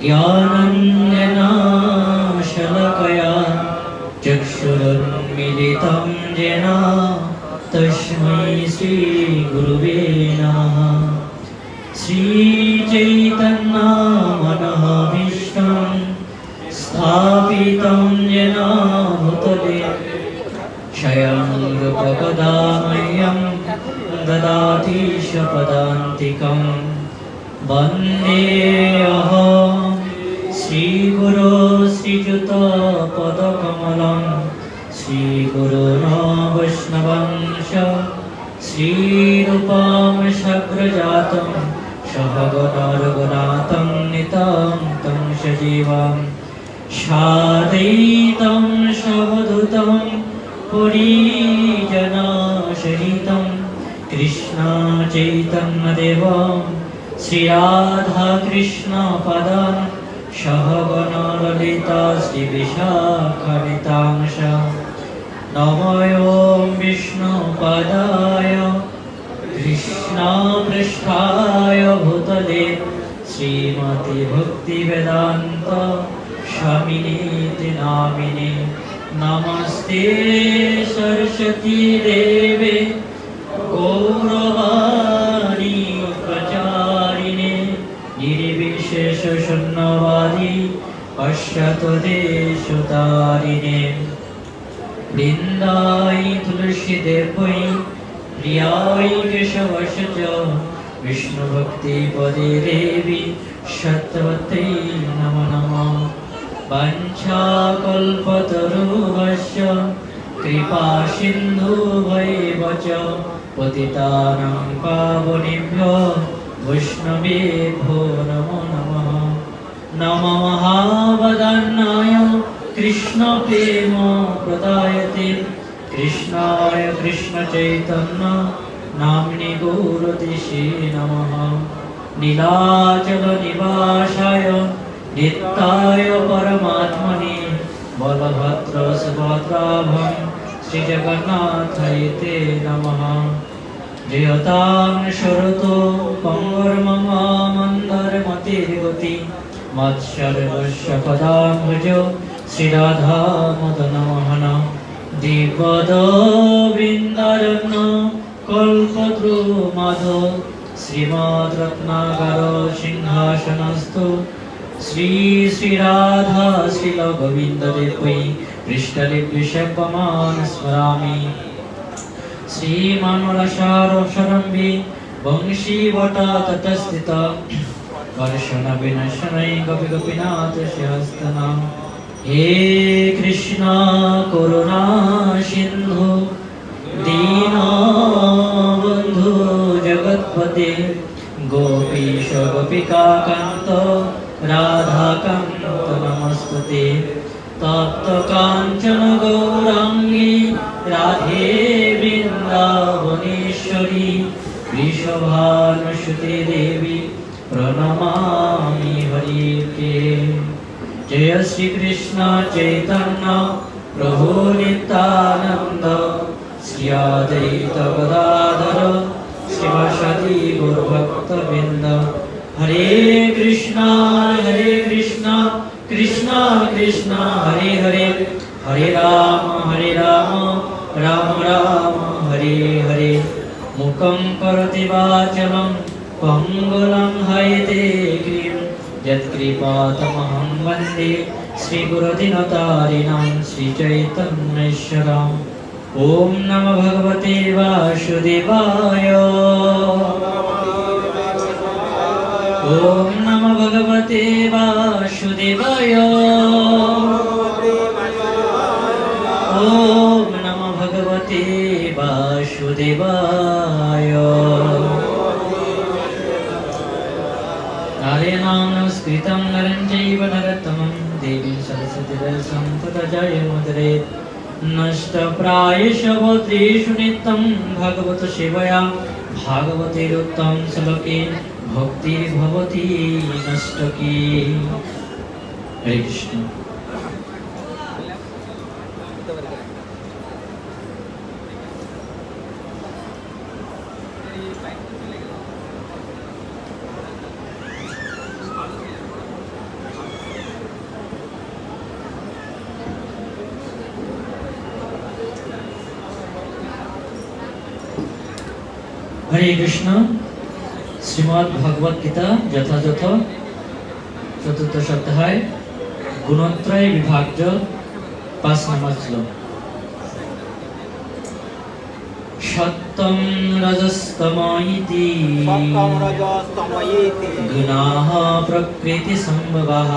ज्ञानञ्जनशलाकया चक्षुरुन्मीलितं येन तस्मै श्रीगुरुवे नमः। श्रीचैतन्यमनोभीष्टं स्थापितं येन भूतले स्वयं रूपकदा मह्यं ददाति स्वपदान्तिकं। वन्देऽहं श्रीगुरो श्रीयुतपदकमलं श्रीगुरोन् वैष्णवंश श्रीरूपं सग्रजातं सहगणरघुनाथं नितं तं सजीवं साद्वैतं सवधूतं परिजनसहितं कृष्ण चैतन्यदेवं श्रीराधाकृष्णपादान् सहगणललिता श्रीविशाखान्वितांश। नमो विष्णुपादाय कृष्णपृष्ठाय भूतले श्रीमति भक्तिवेदान्त स्वामिनीति नामिने। नमस्ते सरस्वती देवे गौरवाणी प्रचारिणे निर्विशेषशून्यवादी पश्चात्देशतारिणे। वृन्दाय तुलसीदेवै प्रियाय केशवस्य च विष्णुभक्तिपदे देवी सत्यवत्यै नमो नमः। वाञ्छाकल्पतरुभ्यश्च कृपासिन्धुभ्यैव च पतितानां पावनेभ्यो वैष्णवेभ्यो नमो नमः। नमो महावदनाय कृष्णप्रेमप्रदायते कृष्णाय कृष्णचैतन्य नाम्नि गौरतिसे नमः। नीलाचलनिवासाय नित्याय परमात्मने बलभद्र सुभद्राभं श्रीजगन्नाथाय ते नमः। जयतां शरतो पंगर्मम मन्दरमतिर्गति मत्सर्वस्य पदाम्बुजो श्रीराधामदनमोहन। दिव्यदवृन्दारण्य कल्पद्रुमधो श्रीमद्रत्नाकर सिंहासनस्थो श्री श्रीराधा श्रीलगोविन्ददेवै पृष्ठलिपिशपमान् स्मरामि। श्रीमानरसारोपरम्भे वंशीवटा ततस्थित वर्षणविनशनै गोपीनाथस्य। हे कृष्ण करुणा सिन्धु दीनबन्धु जगत्पते गोपीश गोपिकान्त राधाकान्त नमस्तुते। तप्तकाञ्चन गौराङ्गी राधे वृन्दावनेश्वरी वृषभानुसुते देवी प्रणमामि हरिप्रिये। जय श्री कृष्ण चैतन्य प्रभु नित्यानंद श्री अद्वैत गदाधर श्रीवासादि गौरभक्तवृंद। हरे कृष्ण कृष्ण कृष्ण हरे हरे हरे राम राम राम हरे हरे। मुखं करोति वाचालं पंगुलं हयते गिरिं यत्कृपातमहं वन्दे श्रीगुरुदिनतारिणां श्रीचैतन्येश्वरम्। ॐ नमो भगवते वासुदेवाय। ॐ नमो भगवते वासुदेवाय। ॐ नमो भगवते वासुदेवाय। नारायणं नमस्कृतं नरं चैव नरोत्तमं देवीं सरस्वतीं सम्पदा जयमुदीरयेत्। नष्टप्रायेषु भद्रेषु नित्यं भगवत सेवया भागवतेरुत्तम श्लोके भक्तिर्भवति नष्टकी। हरे कृष्ण। হরে কৃষ্ণ। শ্রীমদ্ ভগবত গীতা যথাযথ চতুর্থ সপ্তাহে গুণত্রয় বিভাজ্য 5 নম্বর শ্লোক। সত্যং রজস্তম ইতি গুণাঃ প্রকৃতি সম্ভবাঃ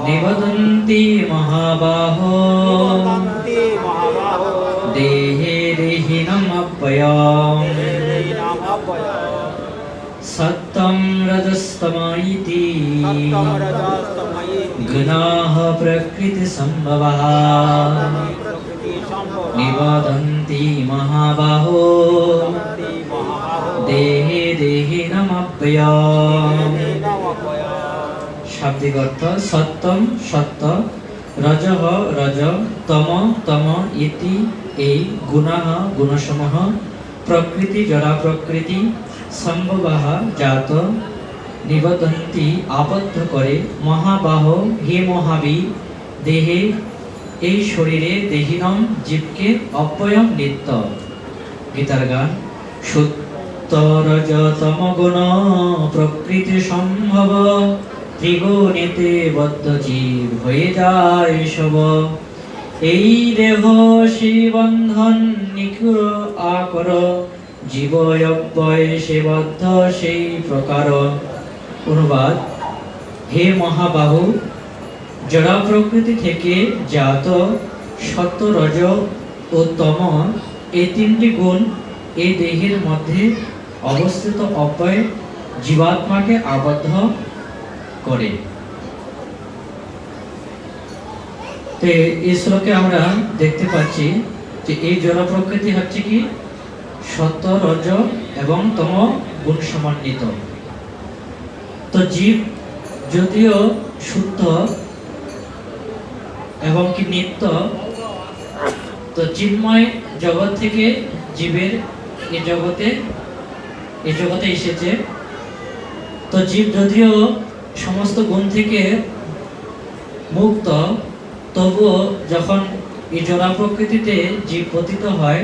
নিবদন্তি মহাবাহো দেহে দেহিনম অব্যয়ম। সত্যং রজস্তম ইতি গুণাঃ প্রকৃতি সম্ভবাঃ নিবদন্তি মহাবাহো দেহে দেহিনম অব্যয়ম। শাব্দিক অর্থ সত্যম সত্য, রজঃ রজ, তম তম ইতি এই গুণাঃ গুণসমূহ, প্রকৃতি জড়া প্রকৃতি, সম্ভবাঃ জাত, নিবদন্তি আবদ্ধ করে, মহাবাহ হে মহাবীর, দেহে এই শরীরে, দেহিনম জীবকে, অব্যয়ম নিত্য। গীতার গান। সত্য রজ তম গুণ প্রকৃতি সম্ভব, ত্রিগুণেতে বদ্ধ জীব হয়ে যায় সব। এই দেহ সেই বন্ধন নিকুর আকর, জীব অব্যয় সে বদ্ধ সেই প্রকার। অনুবাদ: হে মহাবাহু, জড়া প্রকৃতি থেকে জাত সত্য, রজ ও তম এই 3টি গুণ এই দেহের মধ্যে অবস্থিত অব্যয় জীবাত্মাকে আবদ্ধ করে। তো এই শ্লোকে আমরা দেখতে পাচ্ছি যে এই জড় প্রকৃতি হচ্ছে কি সত্য, রজ এবং তম গুণ সমন্বিত। তো জীব যদিও শুদ্ধ এবং কি নিত্য, তো চিন্ময় জগৎ থেকে জীবের এই জগতে এসেছে। তো জীব যদিও সমস্ত গুণ থেকে মুক্ত, তবুও যখন এই জড়া প্রকৃতিতে জীব পতিত হয়,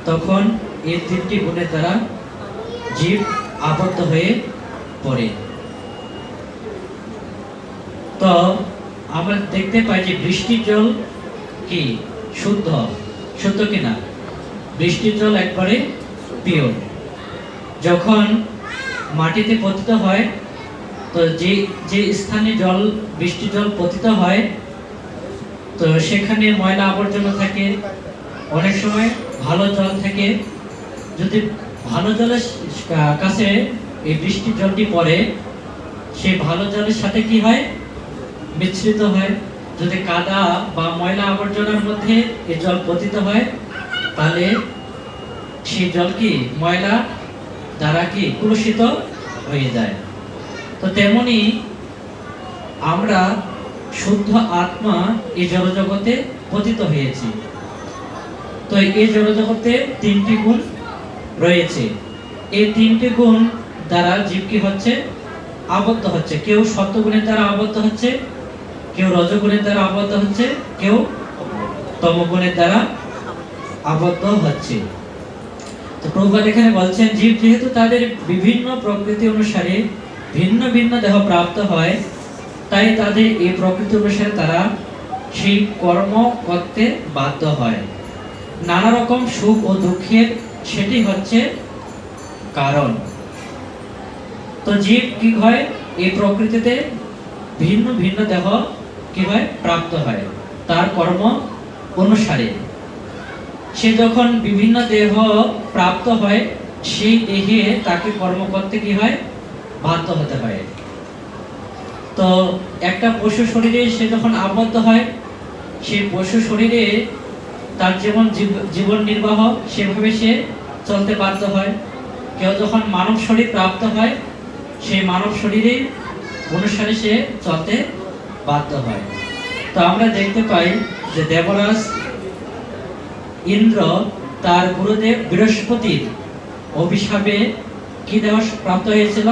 তখন এই 3টি গুণের দ্বারা জীব আবদ্ধ হয়ে পড়ে। তো আমরা দেখতে পাই যে বৃষ্টির জল কি শুদ্ধ, শুদ্ধ কিনা? বৃষ্টির জল একবারে পিওর। যখন মাটিতে পতিত হয়, তো যে স্থানে জল বৃষ্টির জল পতিত হয়, তো সেখানে ময়লা আবর্জনা থাকে, অনেক সময় ভালো জল থাকে। যদি ভালো জলের কাছে এই বৃষ্টির জলটি পড়ে, সেই ভালো জলের সাথে কি হয়? মিশ্রিত হয়। যদি কাদা বা ময়লা আবর্জনার মধ্যে এই জল পতিত হয়, তাহলে সেই জল কি ময়লা দ্বারা কি কলুষিত হয়ে যায়। তো তেমনি আমরা শুদ্ধ আত্মা এই জড়জগতে পতিত হয়েছি। তো এই জড়জগতে 3টি গুণ রয়েছে। এই 3টি গুণ দ্বারা জীব কি হচ্ছে? আবদ্ধ হচ্ছে। কেউ সত্ত্বগুণের দ্বারা আবদ্ধ হচ্ছে, কেউ রজগুণের দ্বারা আবদ্ধ হচ্ছে, কেউ তমগুণের দ্বারা আবদ্ধ হচ্ছে। তো প্রভুপাদ এখানে বলছেন, জীব যেহেতু তাদের বিভিন্ন প্রকৃতি অনুসারে ভিন্ন ভিন্ন দেহ প্রাপ্ত হয়, তাই তাদের এই প্রকৃতি অনুসারে তারা সেই কর্ম করতে বাধ্য হয়। নানা রকম সুখ ও দুঃখের সেটি হচ্ছে কারণ। তো জীব কি হয়? এই প্রকৃতিতে ভিন্ন ভিন্ন দেহ কি হয়? প্রাপ্ত হয় তার কর্ম অনুসারে। সে যখন বিভিন্ন দেহ প্রাপ্ত হয়, সেই দেহে তাকে কর্ম করতে কি হয়? বাধ্য হতে হয়। তো একটা পশু শরীরে সে যখন আবদ্ধ হয়, সেই পশু শরীরে তার যেমন জীবন নির্বাহ সেভাবে সে চলতে বাধ্য হয়। কেউ যখন মানব শরীর প্রাপ্ত হয়, সেই মানব শরীরে অনুসারে সে চলতে বাধ্য হয়। তো আমরা দেখতে পাই যে দেবরাজ ইন্দ্র তার গুরুদেব বৃহস্পতির অভিশাপে কি দেহ প্রাপ্ত হয়েছিল?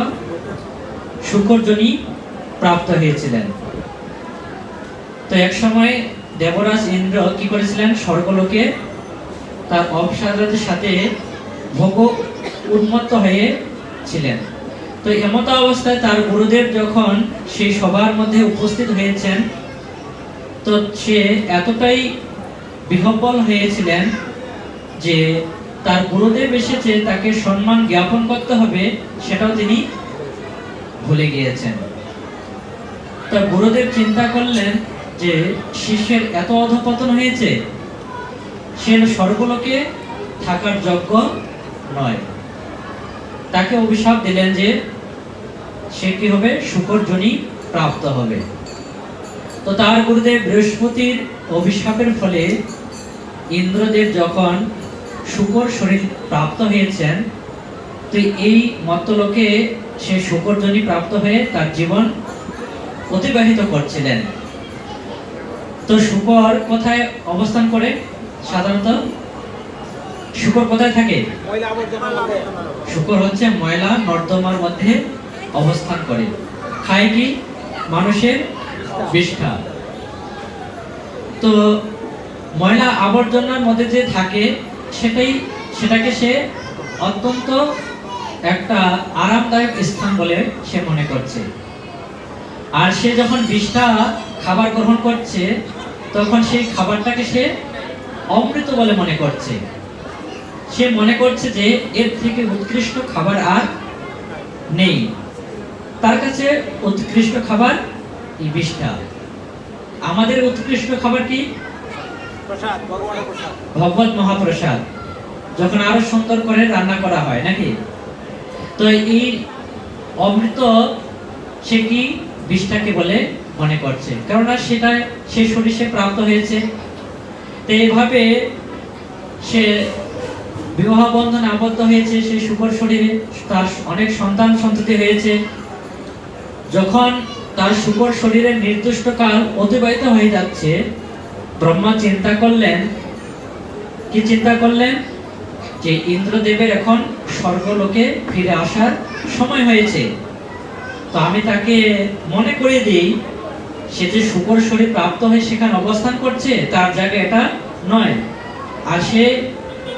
শুকরজনী প্রাপ্ত হয়েছিলেন। তো এক সময় দেবরাজ ইন্দ্র কি করেছিলেন? স্বর্গলোকে তার অপ্সরাদের সাথে ভোগ উন্মত্ত হয়েছিলেন। তো এমত অবস্থায় তার গুরুদেব যখন সেই সবার মধ্যে উপস্থিত হয়েছেন, তো সে এতটাই বিহ্বল হয়েছিলেন যে তার গুরুদেব এসেছে, তাকে সম্মান জ্ঞাপন করতে হবে সেটাও তিনি ভুলে গিয়েছেন। তো গুরুদেব চিন্তা করলেন যে শিষ্যের এত অধঃপতন হয়েছে, সে স্বর্গলোকে থাকার যোগ্য নয়। তাকে অভিশাপ দিলেন যে সে কি হবে, শূকর যোনি প্রাপ্ত হবে। তো তার গুরুদেব বৃহস্পতির অভিশাপের ফলে ইন্দ্রদেব যখন শূকর শরীর প্রাপ্ত হয়েছেন, তো এই মর্ত্যলোকে সে শূকর যোনি প্রাপ্ত হয়ে তার জীবন অতিবাহিত করছিলেন। তো শূকর কোথায় অবস্থান করে? সাধারণত শূকর কোথায় থাকে? শূকর হচ্ছে ময়লা নর্দমার মধ্যে অবস্থান করে। খায় কি? মানুষের বিষ্ঠা। তো ময়লা আবর্জনার মধ্যে যে থাকে সেটাকে সে অত্যন্ত একটা আরামদায়ক স্থান বলে সে মনে করছে। আর সে যখন বিষ্ঠা খাবার গ্রহণ করছে, তখন সেই খাবারটাকে সে অমৃত বলে মনে করছে। সে মনে করছে যে এর থেকে উৎকৃষ্ট খাবার আর নেই। তার কাছে উৎকৃষ্ট খাবার এই বিষ্ঠা। আমাদের উৎকৃষ্ট খাবার কি? ভগবত মহাপ্রসাদ, যখন আরো সুন্দর করে রান্না করা হয় নাকি। তো এই অমৃত সে কি বিষ্ঠাকে বলে মনে করছে, কেননা সেটা সে শরীরে প্রাপ্ত হয়েছে। তো এইভাবে সে বিবাহ বন্ধনে আবদ্ধ হয়েছে, সে শূকর শরীরে তার অনেক সন্তান সন্ততি হয়েছে। যখন তার শূকর শরীরের নির্দিষ্ট কাল অতিবাহিত হয়ে যাচ্ছে, ব্রহ্মা চিন্তা করলেন, কি চিন্তা করলেন? যে ইন্দ্রদেবের এখন স্বর্গলোকে ফিরে আসার সময় হয়েছে। তো আমি তাকে মনে করিয়ে দিই, সে যে শূকর শরীর প্রাপ্ত হয়ে সেখানে অবস্থান করছে, তার জায়গা এটা নয়। আর সে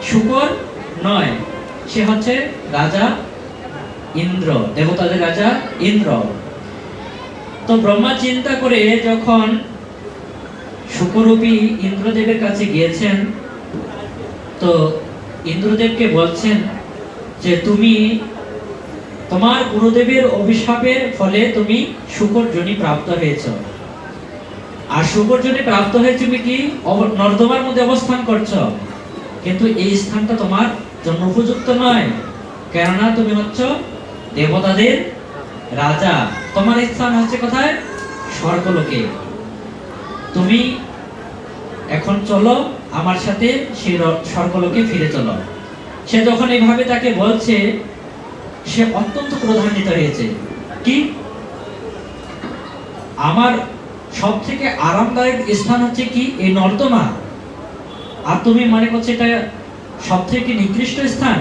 শূকর নয়, সে হচ্ছে রাজা ইন্দ্র, দেবতাদের রাজা ইন্দ্র। তো ব্রহ্মা চিন্তা করে যখন শূকরূপী ইন্দ্রদেবের কাছে গিয়েছেন, তো ইন্দ্রদেবকে বলছেন যে তুমি তোমার গুরুদেবের অভিশাপের ফলে তুমি শূকর যোনি প্রাপ্ত হয়েছ। আর শূকর যোনি প্রাপ্ত হয়ে তুমি কি নর্দমার মধ্যে অবস্থান করছো, কিন্তু এই স্থানটা তোমার জন্য উপযুক্ত নয়, কেননা তুমি হচ্ছ দেবতাদের রাজা। তোমার স্থান হচ্ছে কোথায়? স্বর্গলোকে। তুমি এখন চলো আমার সাথে সেই স্বর্গলোকে ফিরে চলো। সে যখন এইভাবে তাকে বলছে, সে অত্যন্ত ক্রোধান্বিত হয়েছে। কি? আমার সব থেকে আরামদায়ক স্থান হচ্ছে কি? এই নর্দমা, আর তুমি মনে করছো এটা সব থেকে নিকৃষ্ট স্থান?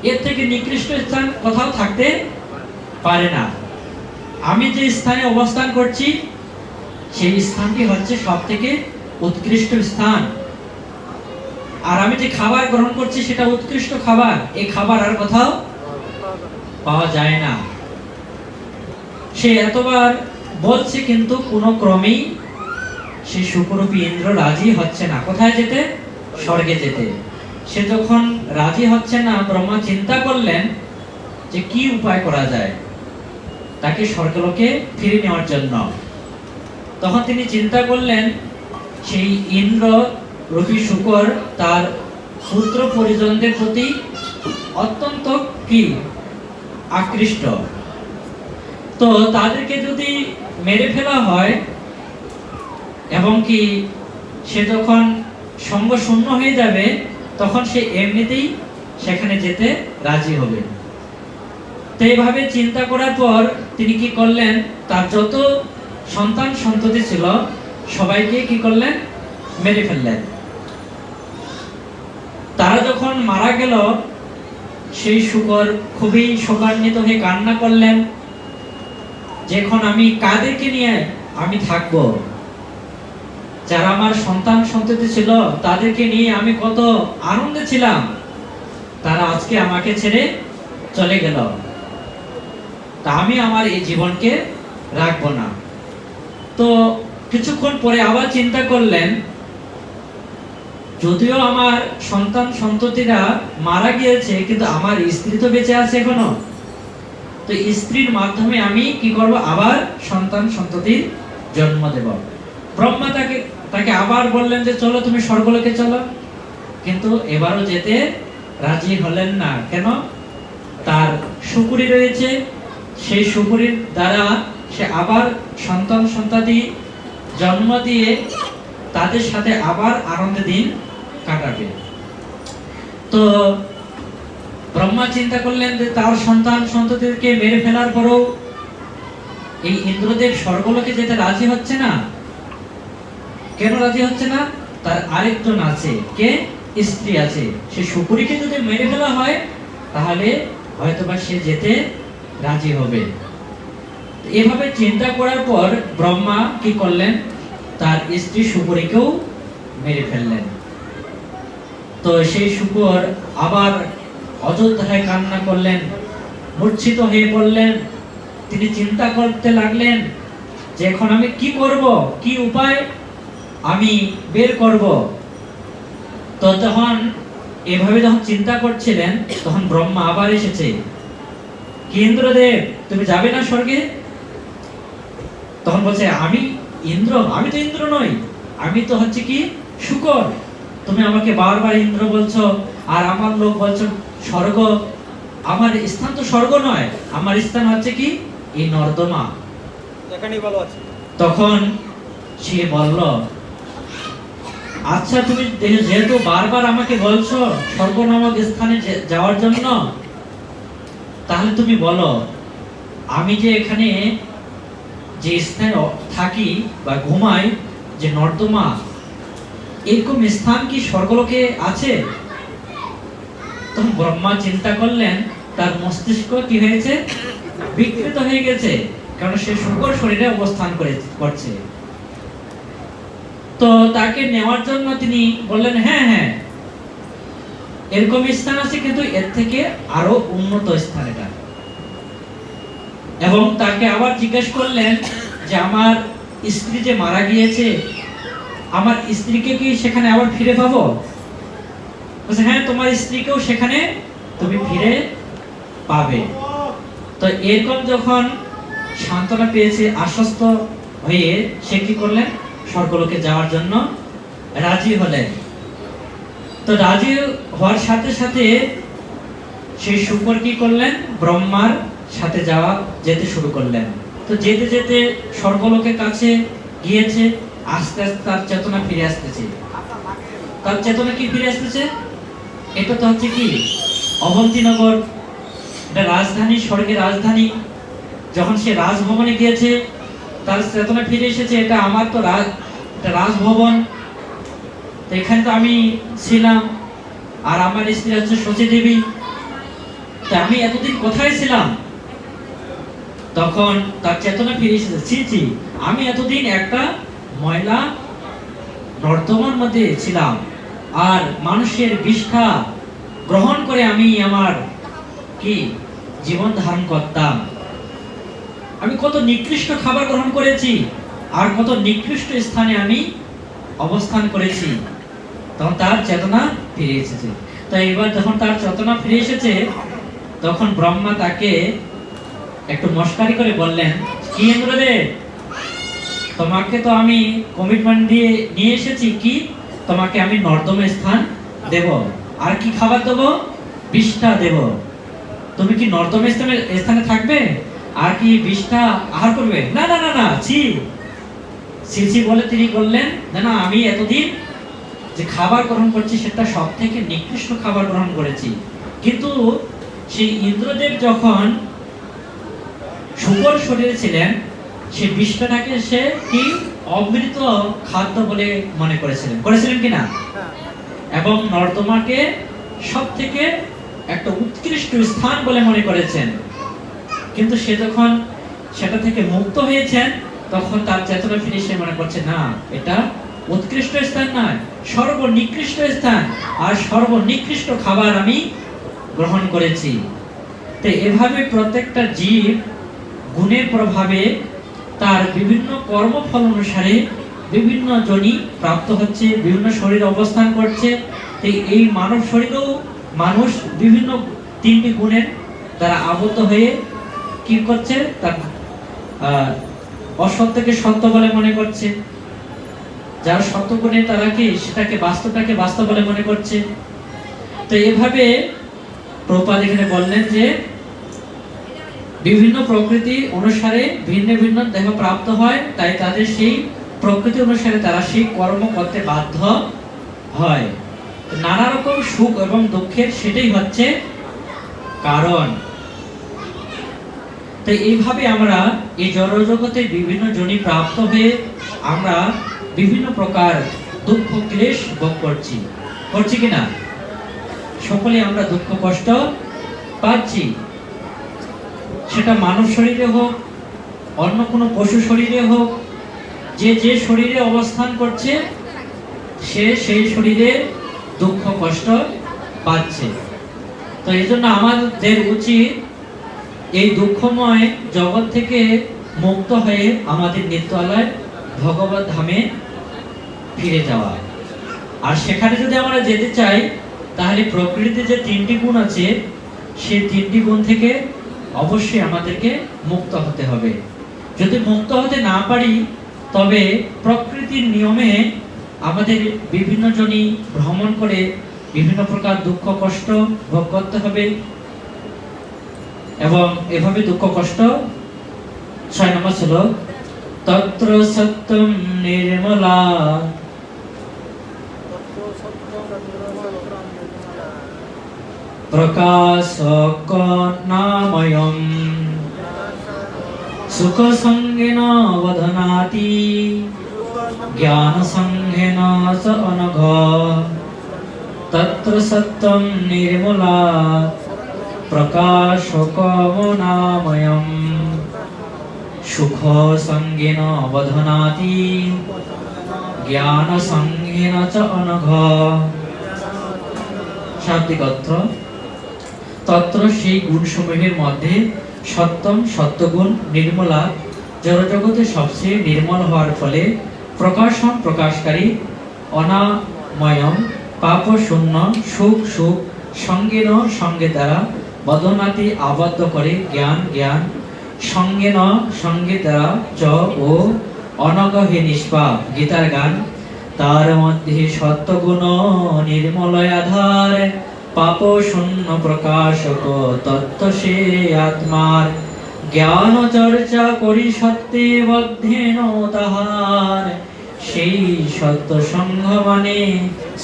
এর থেকে নিকৃষ্ট স্থান কোথাও থাকতে পারে না। আমি যে স্থানে অবস্থান করছি সেই স্থানটি হচ্ছে সব থেকে উৎকৃষ্ট স্থান। আর আমি যে খাবার গ্রহণ করছি সেটা উৎকৃষ্ট খাবার। এই খাবার আর কোথাও পাওয়া যায় না। সে এতবার বলছে, কিন্তু কোনো ক্রমেই সে শূকরূপী ইন্দ্র রাজি হচ্ছে না। কোথায় যেতে? স্বর্গে যেতে। সে যখন রাজি হচ্ছে না, ব্রহ্মা চিন্তা করলেন যে কি উপায় করা যায় তাকে স্বর্গলোকে ফিরে নেওয়ার জন্য। তখন তিনি চিন্তা করলেন, সেই ইন্দ্র রূপী শূকর তার পুত্র পরিজনদের প্রতি অত্যন্ত কি আকৃষ্ট। তো তাদেরকে যদি মেরে ফেলা হয় এবং কি সে যখন সঙ্গ শূন্য হয়ে যাবে, তখন সে এমনিতেই সেখানে যেতে রাজি হবে। তো এইভাবে চিন্তা করার পর তিনি কি করলেন? তার যত সন্তান সন্ততি ছিল সবাইকে কি করলেন? মেরে ফেললেন। তারা যখন মারা গেল, সেই শূকর খুবই শোকান্বিত হয়ে কান্না করলেন, যে এখন আমি কাদেরকে নিয়ে আমি থাকবো? যারা আমার সন্তান সন্ততি ছিল তাদেরকে নিয়ে আমি কত আনন্দে ছিলাম, তারা আজকে আমাকে ছেড়ে চলে গেল, তা আমি আমার এই জীবনকে রাখবো না। তো কিছুক্ষণ পরে আবার চিন্তা করলেন, যদিও আমার সন্তান সন্ততিরা মারা গিয়েছে, কিন্তু আমার স্ত্রী তো বেঁচে আছে এখনো। তো স্ত্রীর মাধ্যমে আমি কি করব, আবার সন্তান সন্ততির জন্ম দেব। ব্রহ্মা তাকে আবার বললেন যে চলো তুমি স্বর্গলোকে চলো, কিন্তু এবারও যেতে রাজি হলেন না। কেন? তার শুকুরি রয়েছে, সেই শুকুরির দ্বারা সে আবার সন্তান সন্ততি জন্ম দিয়ে তাদের সাথে আবার আনন্দ দিন কাটাবে। তো ব্রহ্মা চিন্তা করলেন যে তার সন্তান সন্ততিকে মেরে ফেলার পরেও এই ইন্দ্রদেব স্বর্গলোকে যেতে রাজি হচ্ছে না। কেন রাজি হচ্ছে না? তার আরেকজন আছে, কে? স্ত্রী আছে। সে শুকুরিকে যদি মেরে ফেলা হয় তাহলে হয়তোবা সে যেতে রাজি হবে। এভাবে চিন্তা করার পর ব্রহ্মা কি করলেন, তার স্ত্রী শুকুরিকেও মেরে ফেললেন। তো সেই শুকর আবার অযোধ্যায় কান্না করলেন, মূর্ছিত হয়ে পড়লেন। তিনি চিন্তা করতে লাগলেন যে এখন আমি কি করব, কি উপায় আমি বের করব। তো যখন এভাবে যখন চিন্তা করছিলেন, তখন ব্রহ্মা আবার এসেছে। কি ইন্দ্রদেব, তুমি যাবে না স্বর্গে? তখন বলছে, আমি ইন্দ্র? আমি তো ইন্দ্র নই, আমি তো হচ্ছে কি শুকর। তুমি আমাকে বারবার ইন্দ্র বলছো, আর আমার লোক বলছো স্বর্গ। আমার স্থান তো স্বর্গ নয়, আমার স্থান হচ্ছে কি এই নর্দমা। তখন সে বলল, আচ্ছা তুমি যেহেতু বারবার আমাকে বলছো স্বর্গ নামক স্থানে যাওয়ার জন্য, তাহলে তুমি বলো আমি যে এখানে যে স্থানে থাকি বা ঘুমাই, যে নর্দমা, এরকম স্থান কি স্বর্গলোকে আছে? তখন ব্রহ্মা চিন্তা করলেন, তার মস্তিষ্ক কি হয়েছে, বিকৃত হয়ে গেছে, কারণ সে শুকর শরীরে অবস্থান করছে। তো তাকে নেওয়ার জন্য তিনি বললেন, হ্যাঁ হ্যাঁ এরকম স্থান আছে, কিন্তু এর থেকে আরো উন্নত স্থান এটা। এবং তাকে আবার জিজ্ঞেস করলেন যে আমার স্ত্রী যে মারা গিয়েছে, আমার স্ত্রীকে কি সেখানে আবার ফিরে পাবো? বলছে, হ্যাঁ তোমার স্ত্রীকেও সেখানে তুমি ফিরে পাবে। তো এরকম যখন সান্ত্বনা পেয়েছে, আশ্বস্ত হয়ে সে কি করলেন, স্বর্গলোকে যাওয়ার জন্য রাজি হলেন। তো রাজি হওয়ার সাথে সাথে সেই শুকর কি করলেন, ব্রহ্মার সাথে যেতে শুরু করলেন। তো যেতে যেতে স্বর্গলোকের কাছে গিয়েছে, আস্তে আস্তে তার চেতনা ফিরে আসতেছে। তার চেতনা কি ফিরে আসতেছে? এটা তো হচ্ছে কি অবন্তিনগর, এটা রাজধানী, স্বর্গের রাজধানী। যখন সে রাজভবনে গিয়েছে, তার চেতনা ফিরে এসেছে, এটা আমার তো এটা রাজভবন, তো এখানে তো আমি ছিলাম, আর আমার স্ত্রী হচ্ছে শচী দেবী, তা আমি এতদিন কোথায় ছিলাম? তখন তার চেতনা ফিরে এসেছে, ছি ছি, আমি এতদিন একটা ময়লা নর্দমার মধ্যে ছিলাম, আর মানুষের বিষ্ঠা গ্রহণ করে আমি আমার কি জীবন ধারণ করতাম। আমি কত নিকৃষ্ট খাবার গ্রহণ করেছি, আর কত নিকৃষ্ট স্থানে আমি অবস্থান করেছি। তখন তার চেতনা ফিরে এসেছে। তো এবার যখন তার চেতনা ফিরে এসেছে, তখন ব্রহ্মা তাকে একটু মস্কারি করে বললেন, কি ইন্দ্রদেব, তোমাকে তো আমি কমিটমেন্ট দিয়ে নিয়ে এসেছি, কি তোমাকে আমি নর্দমা স্থান দেব, আর কি খাবার দেব, বিষ্ঠা দেব। তুমি কি নর্দমা স্থানে থাকবে, আর কি বিষ্ঠা আহার করবে? না না না না, ছি ছি ছি বলে তিনি বললেন, না না, আমি এতদিন যে খাবার গ্রহণ করছি সেটা সব থেকে নিকৃষ্ট খাবার গ্রহণ করেছি। কিন্তু সেই ইন্দ্রদেব যখন শুকর শরীরে ছিলেন, সেই বিষ্ঠাটাকে সে কি অমৃত খাদ্য বলে মনে করেছিলেন কিনা, এবং নর্দমাকে সব থেকে একটা উৎকৃষ্ট স্থান বলে মনে করেছেন। কিন্তু সে যখন সেটা থেকে মুক্ত হয়েছেন, তখন তার চেতনা ফিরে সে মনে করছে, না, এটা উৎকৃষ্ট স্থান নয়, সর্বনিকৃষ্ট স্থান, আর সর্বনিকৃষ্ট খাবার আমি গ্রহণ করেছি। তো এভাবে প্রত্যেকটা জীব গুণের প্রভাবে তার বিভিন্ন কর্মফল অনুসারে বিভিন্ন যোনি প্রাপ্ত হচ্ছে, বিভিন্ন শরীরে অবস্থান করছে। তো এই মানব শরীরেও মানুষ বিভিন্ন তিনটি গুণের দ্বারা আবদ্ধ হয়ে কি করছে, তার অসত্যকে সত্য বলে মনে করছে। যারা সত্য গুণে তারা কি সেটাকে বাস্তব বলে মনে করছে। তো এভাবে প্রভুপাদ এখানে বললেন যে বিভিন্ন প্রকৃতি অনুসারে ভিন্ন ভিন্ন দেহ প্রাপ্ত হয়, তাই তাদের সেই প্রকৃতি অনুসারে তারা সেই কর্ম করতে বাধ্য হয়। নানা রকম সুখ এবং দুঃখের সেটাই হচ্ছে কারণ। তো এইভাবে আমরা এই জড়জগতে বিভিন্ন জনি প্রাপ্ত হয়ে আমরা বিভিন্ন প্রকার দুঃখ ক্লেশ ভোগ করছি কিনা? সকলে আমরা দুঃখ কষ্ট পাচ্ছি, সেটা মানব শরীরে হোক, অন্য কোনো পশু শরীরে হোক, যে শরীরে অবস্থান করছে সে সেই শরীরে দুঃখ কষ্ট পাচ্ছে। তো এই জন্য আমাদের উচিত এই দুঃখময় জগৎ থেকে মুক্ত হয়ে আমাদের নিত্যালয় ভগবত ধামে ফিরে যাওয়া। আর সেখানে যদি আমরা যেতে চাই তাহলে প্রকৃতিতে যে তিনটি গুণ আছে সেই তিনটি গুণ থেকে অবশ্যই আমাদেরকে মুক্ত হতে হবে। যদি মুক্ত হতে না পারি তবে প্রকৃতির নিয়মে আমাদের বিভিন্ন জনি ভ্রমণ করে বিভিন্ন প্রকার দুঃখ কষ্ট ভোগ করতে হবে। এবং এভাবে দুঃখ কষ্ট 6 নম্বর শ্লোক, তত্র সত্যম নির্মলা প্রকাশকনাময়ম সুখ সঙ্গেন বধনাতি জ্ঞান সঙ্গেন চ অনঘ তত্র সত্যম নির্মলা প্রকাশকনাময়ম সুখ সঙ্গেন বধনাতি জ্ঞান সঙ্গেন চ অনঘ। শাব্দিক অর্থ, তত্র সেই গুণসমূহের মধ্যে সত্যম সত্যগুণ নির্মলা জড়জগতে সবচেয়ে নির্মল হওয়ার ফলে প্রকাশন প্রকাশকারী অনাময়ম পাপ শূন্য সুখ সঙ্গেন সঙ্গে দ্বারা বদনাতি আবদ্ধ করে জ্ঞান সঙ্গেন সঙ্গে দ্বারা চ ও অনগ হে নিষ্পাপ গীতার গান। তার মধ্যে সত্যগুণ নির্মলয় আধার পাপ শূন্য প্রকাশক তত্ত্ব সে আত্মার জ্ঞান চর্চা করি সত্যে বদ্ধেন তাহার সেই সত্য সঙ্গ মানে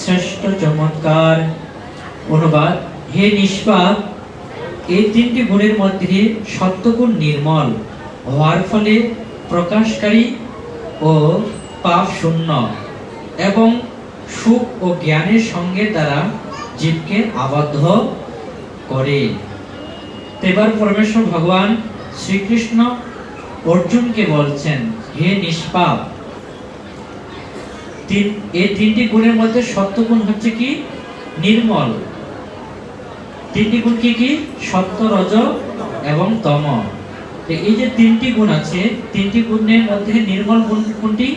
শ্রেষ্ঠ চমৎকার। অনুবাদ, হে নিষ্পাপ, এই তিনটি গুণের মধ্যে সত্যগুণ নির্মল হওয়ার ফলে প্রকাশকারী ও পাপ শূন্য এবং সুখ ও জ্ঞানের সঙ্গে দ্বারা জীবকে আবদ্ধ করে। এবার পরমেশ্বর ভগবান শ্রীকৃষ্ণ অর্জুনকে বলছেন, হে নিষ্পাপ, এই তিনটি গুণের মধ্যে সত্যগুণ হচ্ছে কি? নির্মল। তিনটি গুণ কি কি? সত্য, রজ এবং তম। এই যে তিনটি গুণ আছে, তিনটি গুণের মধ্যে নির্মল গুণ কোনটি?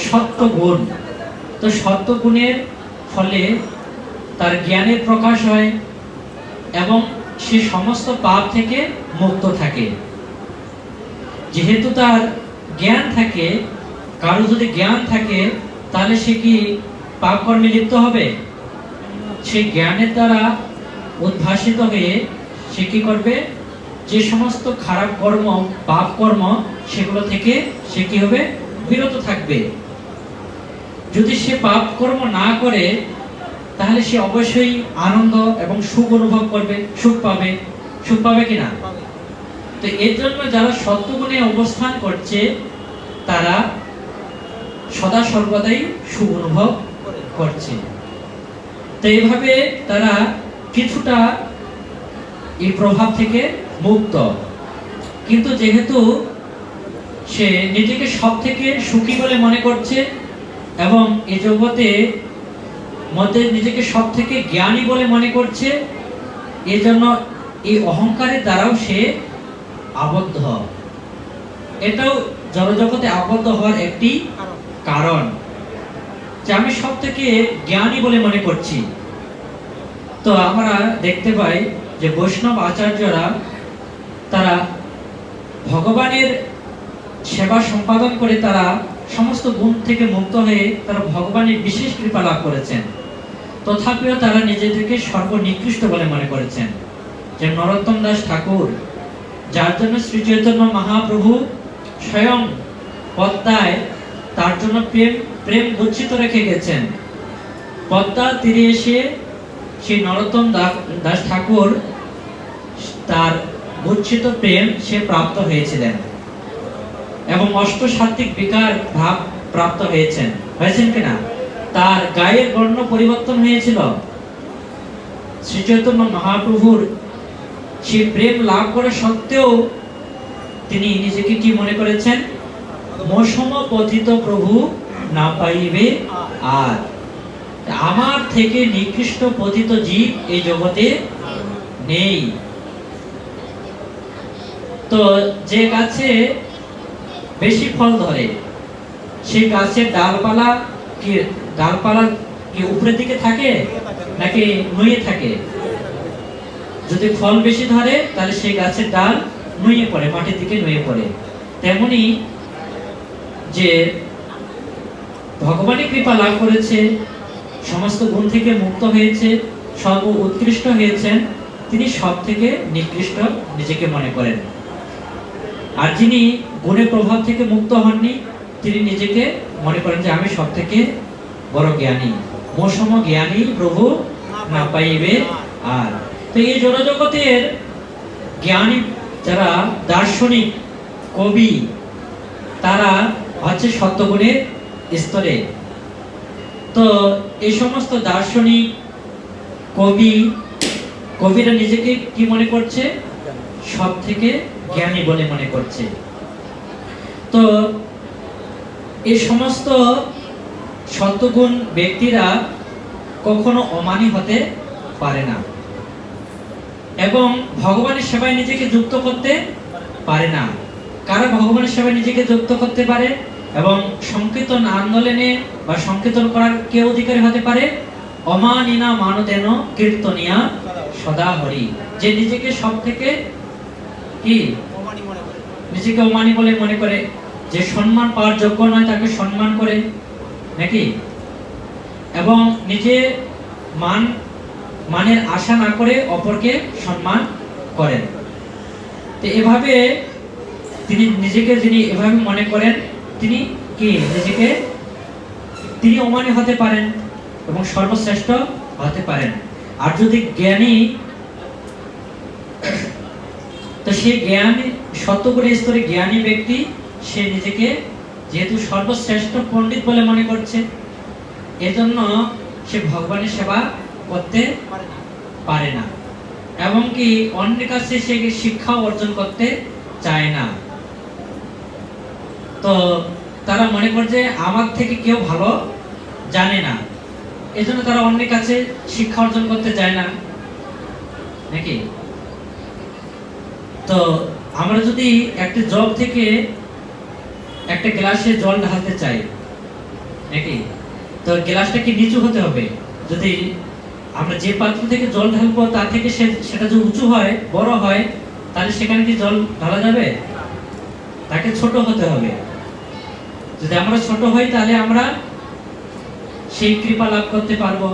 সত্য গুণ। তো সত্য গুণের ফলে তার জ্ঞানের প্রকাশ হয় এবং সে সমস্ত পাপ থেকে মুক্ত থাকে। যেহেতু তার জ্ঞান থাকে, কারো যদি জ্ঞান থাকে তাহলে সে কি পাপ কর্মে লিপ্ত হবে? সে জ্ঞানের দ্বারা উদ্ভাসিত হয়ে সে কি করবে? যে সমস্ত খারাপ কর্ম, পাপ কর্ম, সেগুলো থেকে সে কি হবে? বিরত থাকবে। যদি সে পাপ কর্ম না করে তাহলে সে অবশ্যই আনন্দ এবং সুখ অনুভব করবে, সুখ পাবে কিনা? তো এর জন্য যারা সত্যগুণে অবস্থান করছে তারা সদা সর্বদাই সুখ অনুভব করছে। তো এইভাবে তারা কিছুটা এই প্রভাব থেকে মুক্ত। কিন্তু যেহেতু সে নিজেকে সব থেকে সুখী বলে মনে করছে এবং এই জগতে মধ্যে নিজেকে সব থেকে জ্ঞানী বলে মনে করছে, এই জন্য এই অহংকারের দ্বারাও সে আবদ্ধ। এটাও জড়জগতে আবদ্ধ হওয়ার একটি কারণ, যে আমি সব থেকে জ্ঞানী বলে মনে করছি। তো আমরা দেখতে পাই যে বৈষ্ণব আচার্যরা তারা ভগবানের সেবা সম্পাদন করে তারা সমস্ত গুণ থেকে মুক্ত হয়ে তারা ভগবানের বিশেষ কৃপা লাভ করেছেন। তথাপিও তারা নিজেদেরকে সর্বনিকৃষ্ট বলে মনে করেছেন। যে নরোত্তম দাস ঠাকুর, যার জন্য শ্রী চৈতন্য মহাপ্রভু স্বয়ং পদ্মায় তার জন্য প্রেম গচ্ছিত রেখে গেছেন। পদ্মা তীরে এসে সেই নরোত্তম দাস ঠাকুর তার গচ্ছিত প্রেম সে প্রাপ্ত হয়েছিলেন এবং অষ্টসাত্ত্বিক বিকার ভাব প্রাপ্ত হয়েছেন কিনা। তার গায়ের বর্ণ পরিবর্তন হয়েছিল। শ্রী চৈতন্য মহাপ্রভুর সেই প্রেম লাভ করা সত্ত্বেও তিনি নিজেকে কি মনে করেছেন? মৌসম পতিত প্রভু না পাইবে আর। আমার থেকে নিকৃষ্ট পতিত জীব এই জগতে নেই। তো যে গাছে বেশি ফল ধরে সেই গাছের ডালপালা কি উপরের দিকে থাকে নাকি নুয়ে থাকে? যদি ফল বেশি ধরে তাহলে সেই গাছের ডাল নুয়ে পড়ে, মাটির দিকে নুয়ে পড়ে। তেমনি যে ভগবানের কৃপা লাভ করেছে, সমস্ত গুণ থেকে মুক্ত হয়েছে, সর্ব উৎকৃষ্ট হয়েছেন, তিনি সব থেকে নিকৃষ্ট নিজেকে মনে করেন। আর যিনি গুণের প্রভাব থেকে মুক্ত হননি, তিনি নিজেকে মনে করেন যে আমি সব থেকে বড় জ্ঞানী। মৌসম জ্ঞানী প্রভু না পাইবে আর। তো এই জড়জগতের জ্ঞানী যারা দার্শনিক কবি, তারা হচ্ছে সত্যগুণের স্তরে। তো এই সমস্ত দার্শনিক কবিরা নিজেকে কি মনে করছে? সব থেকে জ্ঞানী বলে মনে করছে। তো এই সমস্ত সত্যগুণ ব্যক্তিরা কখনো অমানী হতে পারে না এবং ভগবানের সেবায় নিজেকে যুক্ত করতে পারে না। কারা ভগবানের সেবায় নিজেকে যুক্ত করতে পারে এবং সংকীর্তন আন্দোলনে বা সংকীর্তন করার কে অধিকারী হতে পারে? অমানিনা মানদেন কীর্তনিয়া সদা হরি। যে নিজেকে সব থেকে কি নিজেকে অমানি বলে মনে করে, যে সম্মান পাওয়ার যোগ্য নয় তাকে সম্মান করে নাকি, এবং নিজে মানের আশা না করে অপরকে সম্মান করেন। তো এভাবে যিনি এভাবে মনে করেন, তিনি কি নিজেকে তিনি অমানি হতে পারেন এবং সর্বশ্রেষ্ঠ হতে পারেন। আর যদি জ্ঞানী, তো সে জ্ঞানী সত্যগুণের স্তরে জ্ঞানী ব্যক্তি, সে নিজেকে যেহেতু সর্বশ্রেষ্ঠ পণ্ডিত বলে মনে করছে, এজন্য সে ভগবানের সেবা করতে পারে না এবং কি অন্যের কাছে সে শিক্ষা অর্জন করতে চায় না। তো তারা মনে করে যে আমার থেকে কেউ ভালো জানে না, এজন্য তারা অন্যের কাছে শিক্ষা অর্জন করতে চায় না নাকি। তো আমরা যদি একটা জগ থেকে একটা গ্লাসে জল ঢালতে চাই নাকি, তো গ্লাসটা কি নিচু হতে হবে? যদি আমরা যে পাত্র থেকে জল ঢালবো তার থেকে সেটা যদি উঁচু হয়, বড় হয়, তাহলে সেখানে কি জল ঢালা যাবে? তাকে ছোট হতে হবে। যদি আমরা ছোট হই তাহলে আমরা সেই কৃপা লাভ করতে পারবো।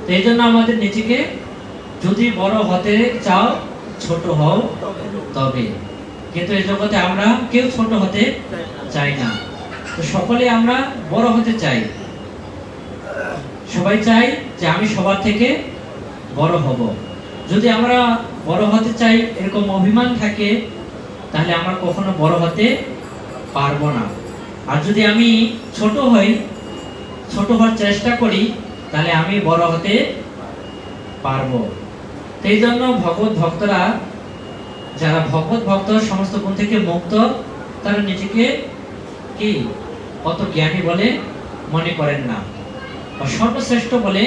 তো এই জন্য আমাদের নিজেকে যদি বড় হতে চাও, ছোট হও তবে। কিন্তু এই জগতে আমরা কেউ ছোট হতে চাই না। তো সকলে আমরা বড় হতে চাই। সবাই চাই যে আমি সবার থেকে বড় হব। যদি আমরা বড় হতে চাই এরকম অভিমান থাকে, তাহলে আমরা কখনো বড় হতে পারবো না। আর যদি আমি ছোট হওয়ার চেষ্টা করি, তাহলে আমি বড় হতে পারবো। এই জন্য ভগবত ভক্তরা, যারা ভগবত ভক্ত সমস্ত গুণ থেকে মুক্ত, তারা নিজেকে কি অত জ্ঞানী বলে মনে করেন না বা সর্বশ্রেষ্ঠ বলে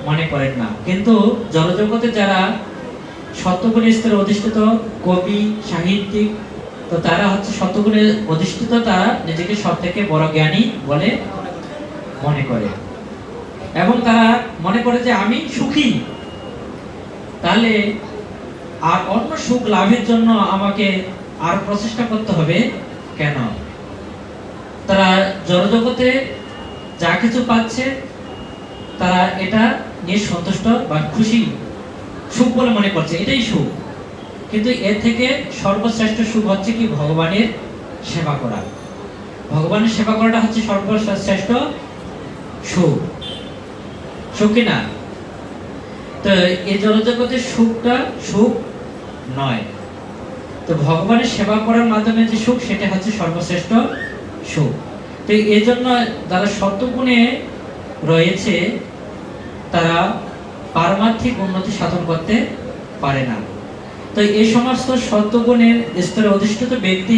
মনে করেন না। কিন্তু জড়জগতে যারা সত্যগুণের স্তরে অধিষ্ঠিত কবি, সাহিত্যিক, তো তারা হচ্ছে সত্যগুণে অধিষ্ঠিত, তারা নিজেকে সব থেকে বড় জ্ঞানী বলে মনে করে এবং তারা মনে করে যে আমি সুখী, তাহলে আর অন্য সুখ লাভের জন্য আমাকে আর প্রচেষ্টা করতে হবে কেন? তারা জড়জগতে যা কিছু পাচ্ছে তারা এটা নিয়ে সন্তুষ্ট বা খুশি, সুখ বলে মনে করছে, এটাই সুখ। কিন্তু এর থেকে সর্বশ্রেষ্ঠ সুখ হচ্ছে কি? ভগবানের সেবা করা। ভগবানের সেবা করাটা হচ্ছে সর্বশ্রেষ্ঠ সুখ, সুখ কি না? তো এই জড়জগতের সুখটা সুখ নয়, তো ভগবানের সেবা করার মাধ্যমে যে সুখ, সেটা হচ্ছে সর্বশ্রেষ্ঠ সুখ। তো এই জন্য যারা সত্যগুণে রয়েছে তারা পারমার্থিক উন্নতি সাধন করতে পারে না। তো এই সমস্ত সত্যগুণের স্তরে অধিষ্ঠিত ব্যক্তি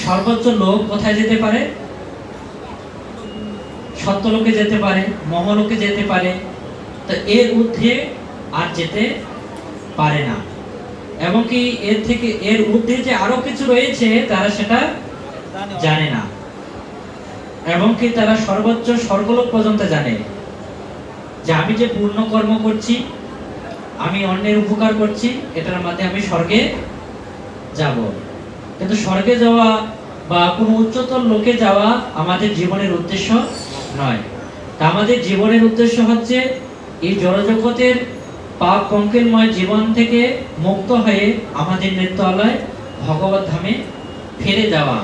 সর্বোচ্চ লোক কোথায় যেতে পারে? সত্যলোকে যেতে পারে, মহলোকে যেতে পারে, তো এর ঊর্ধ্বে আর যেতে পারে না। এবং কি এর ঊর্ধ্বে যে আরো কিছু রয়েছে তারা সেটা জানে না, এবং কি তারা সর্বোচ্চ স্বর্গলোক পর্যন্ত জানে যে আমি যে পূর্ণ কর্ম করছি, আমি অন্যের উপকার করছি, এটার মাধ্যমে আমি স্বর্গে যাব। কিন্তু স্বর্গে যাওয়া বা কোনো উচ্চতর লোকে যাওয়া আমাদের জীবনের উদ্দেশ্য নয়। তা আমাদের জীবনের উদ্দেশ্য হচ্ছে এই জড়জগতের পাপ পঙ্কিলময় জীবন থেকে মুক্ত হয়ে আমাদের নিত্যালয় ভগবত ধামে ফিরে যাওয়া,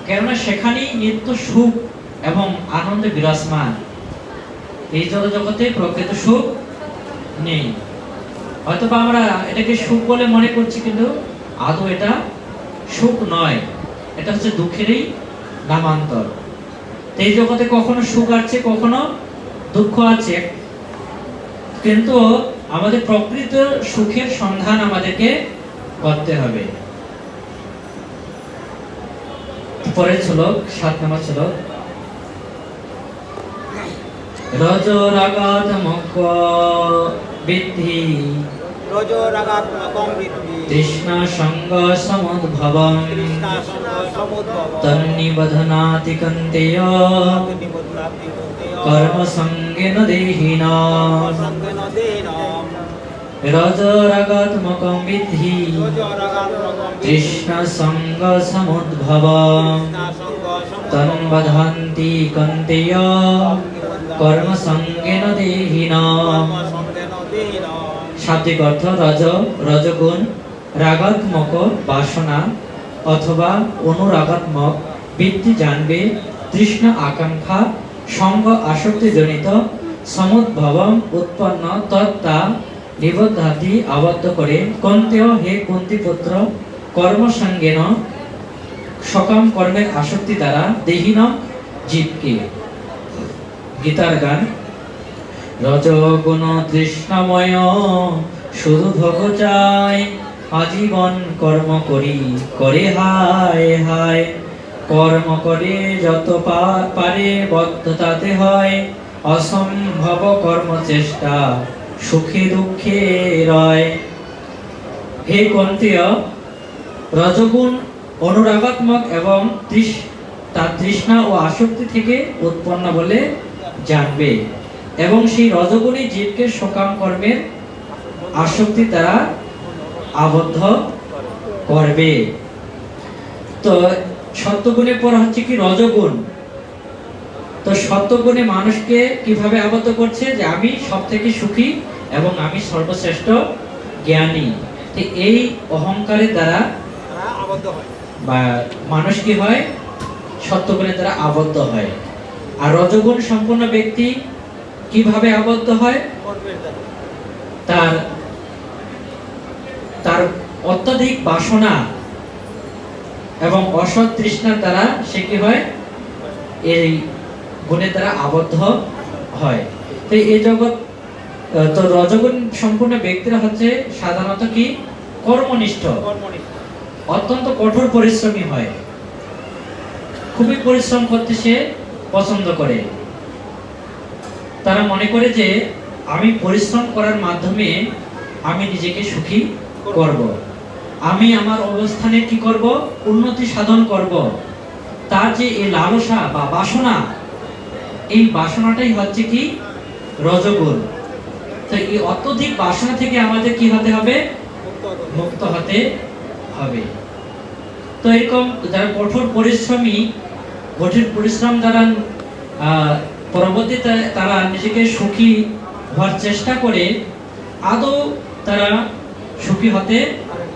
কেননা সেখানেই নিত্য সুখ এবং আনন্দ বিরাজমান। এই জড়জগতে প্রকৃত সুখ নেই। হয়তোবা আমরা এটাকে সুখ বলে মনে করছি, কিন্তু আদৌ এটা সুখ নয়, এটা হচ্ছে দুঃখেরই নামান্তর। এই জগতে কখনো সুখ আছে, কখনো দুঃখ আছে, কিন্তু আমাদের প্রকৃত সুখের সন্ধান আমাদেরকে করতে হবে। পরের শ্লোক 7 নম্বর শ্লোক। রজোরাগাত্মক বিদ্ধি তৃষ্ণা সঙ্গ সমুদ্ভবম তন্নিবধনাতি কন্তেয় কর্ম সঙ্গেন দেহিনাম। রজোরাগাত্মকং বিদ্ধি তৃষ্ণা সঙ্গ সমুদ্ভবম তন্বধন্তি কন্তেয় কর্ম সঙ্গেন দেহিনাম। শাব্দিক অর্থ রজগুণ রাগাত্মক বাসনা অথবা অনুরাগাত্মক বৃত্তি জানবে, তৃষ্ণা আকাঙ্ক্ষা সঙ্গ আসক্তি জনিত সমুদ্ভবম উৎপন্ন তত্তা নিবদ্ধাতি আবদ্ধ করে। কন্তেয় হে কুন্তি পুত্র, কর্মসঙ্গেন সকাম কর্মের আসক্তি দ্বারা দেহিন জীবকে। গীতার গান। রজগুণ তৃষ্ণাময় শুধু ভোগ চায়, আজীবন কর্ম করি করে হায় হায়। কর্ম করে যত পারে বদ্ধতাতে হয়, অসম্ভব কর্ম চেষ্টা সুখে দুঃখে রয়। হে কন্তেয়, রজগুণ অনুরাগাত্মক এবং তার তৃষ্ণা ও আসক্তি থেকে উৎপন্ন বলে জানবে, এবং সেই রজগুণী জীবকে সকাম কর্মের আসক্তি দ্বারা আবদ্ধ করবে। তো সত্যগুণের পর হচ্ছে কি? রজগুণ। তো সত্যগুণে মানুষকে কিভাবে আবদ্ধ করছে? যে আমি সব থেকে সুখী এবং আমি সর্বশ্রেষ্ঠ জ্ঞানী। তো এই অহংকারের দ্বারা বা মানুষ কি হয়? সত্যগুণের দ্বারা আবদ্ধ হয়। আর রজগুণ সম্পন্ন ব্যক্তি কিভাবে আবদ্ধ হয়? তার অত্যধিক বাসনা এবং অসৎ তৃষ্ণার দ্বারা সে কি হয়? এই গুণের দ্বারা আবদ্ধ হয়। তো এই জগৎ, তো রজগুণ সম্পূর্ণ ব্যক্তিরা হচ্ছে সাধারণত কি? কর্মনিষ্ঠ, অত্যন্ত কঠোর পরিশ্রমী হয়, খুবই পরিশ্রম করতে সে পছন্দ করে। তারা মনে করে যে আমি পরিশ্রম করার মাধ্যমে আমি নিজেকে সুখী করব। আমি আমার অবস্থানে কি করব? উন্নতি সাধন করব। তার যে এই লালসা বা বাসনা, এই বাসনাটাই হচ্ছে কি রজগুণ। তো এই অত্যধিক বাসনা থেকে আমাদের কি হতে হবে? মুক্ত হতে হবে। তো এরকম যারা কঠোর পরিশ্রম দ্বারা পরবর্তীতে তারা নিজেকে সুখী হওয়ার চেষ্টা করে, আদৌ তারা সুখী হতে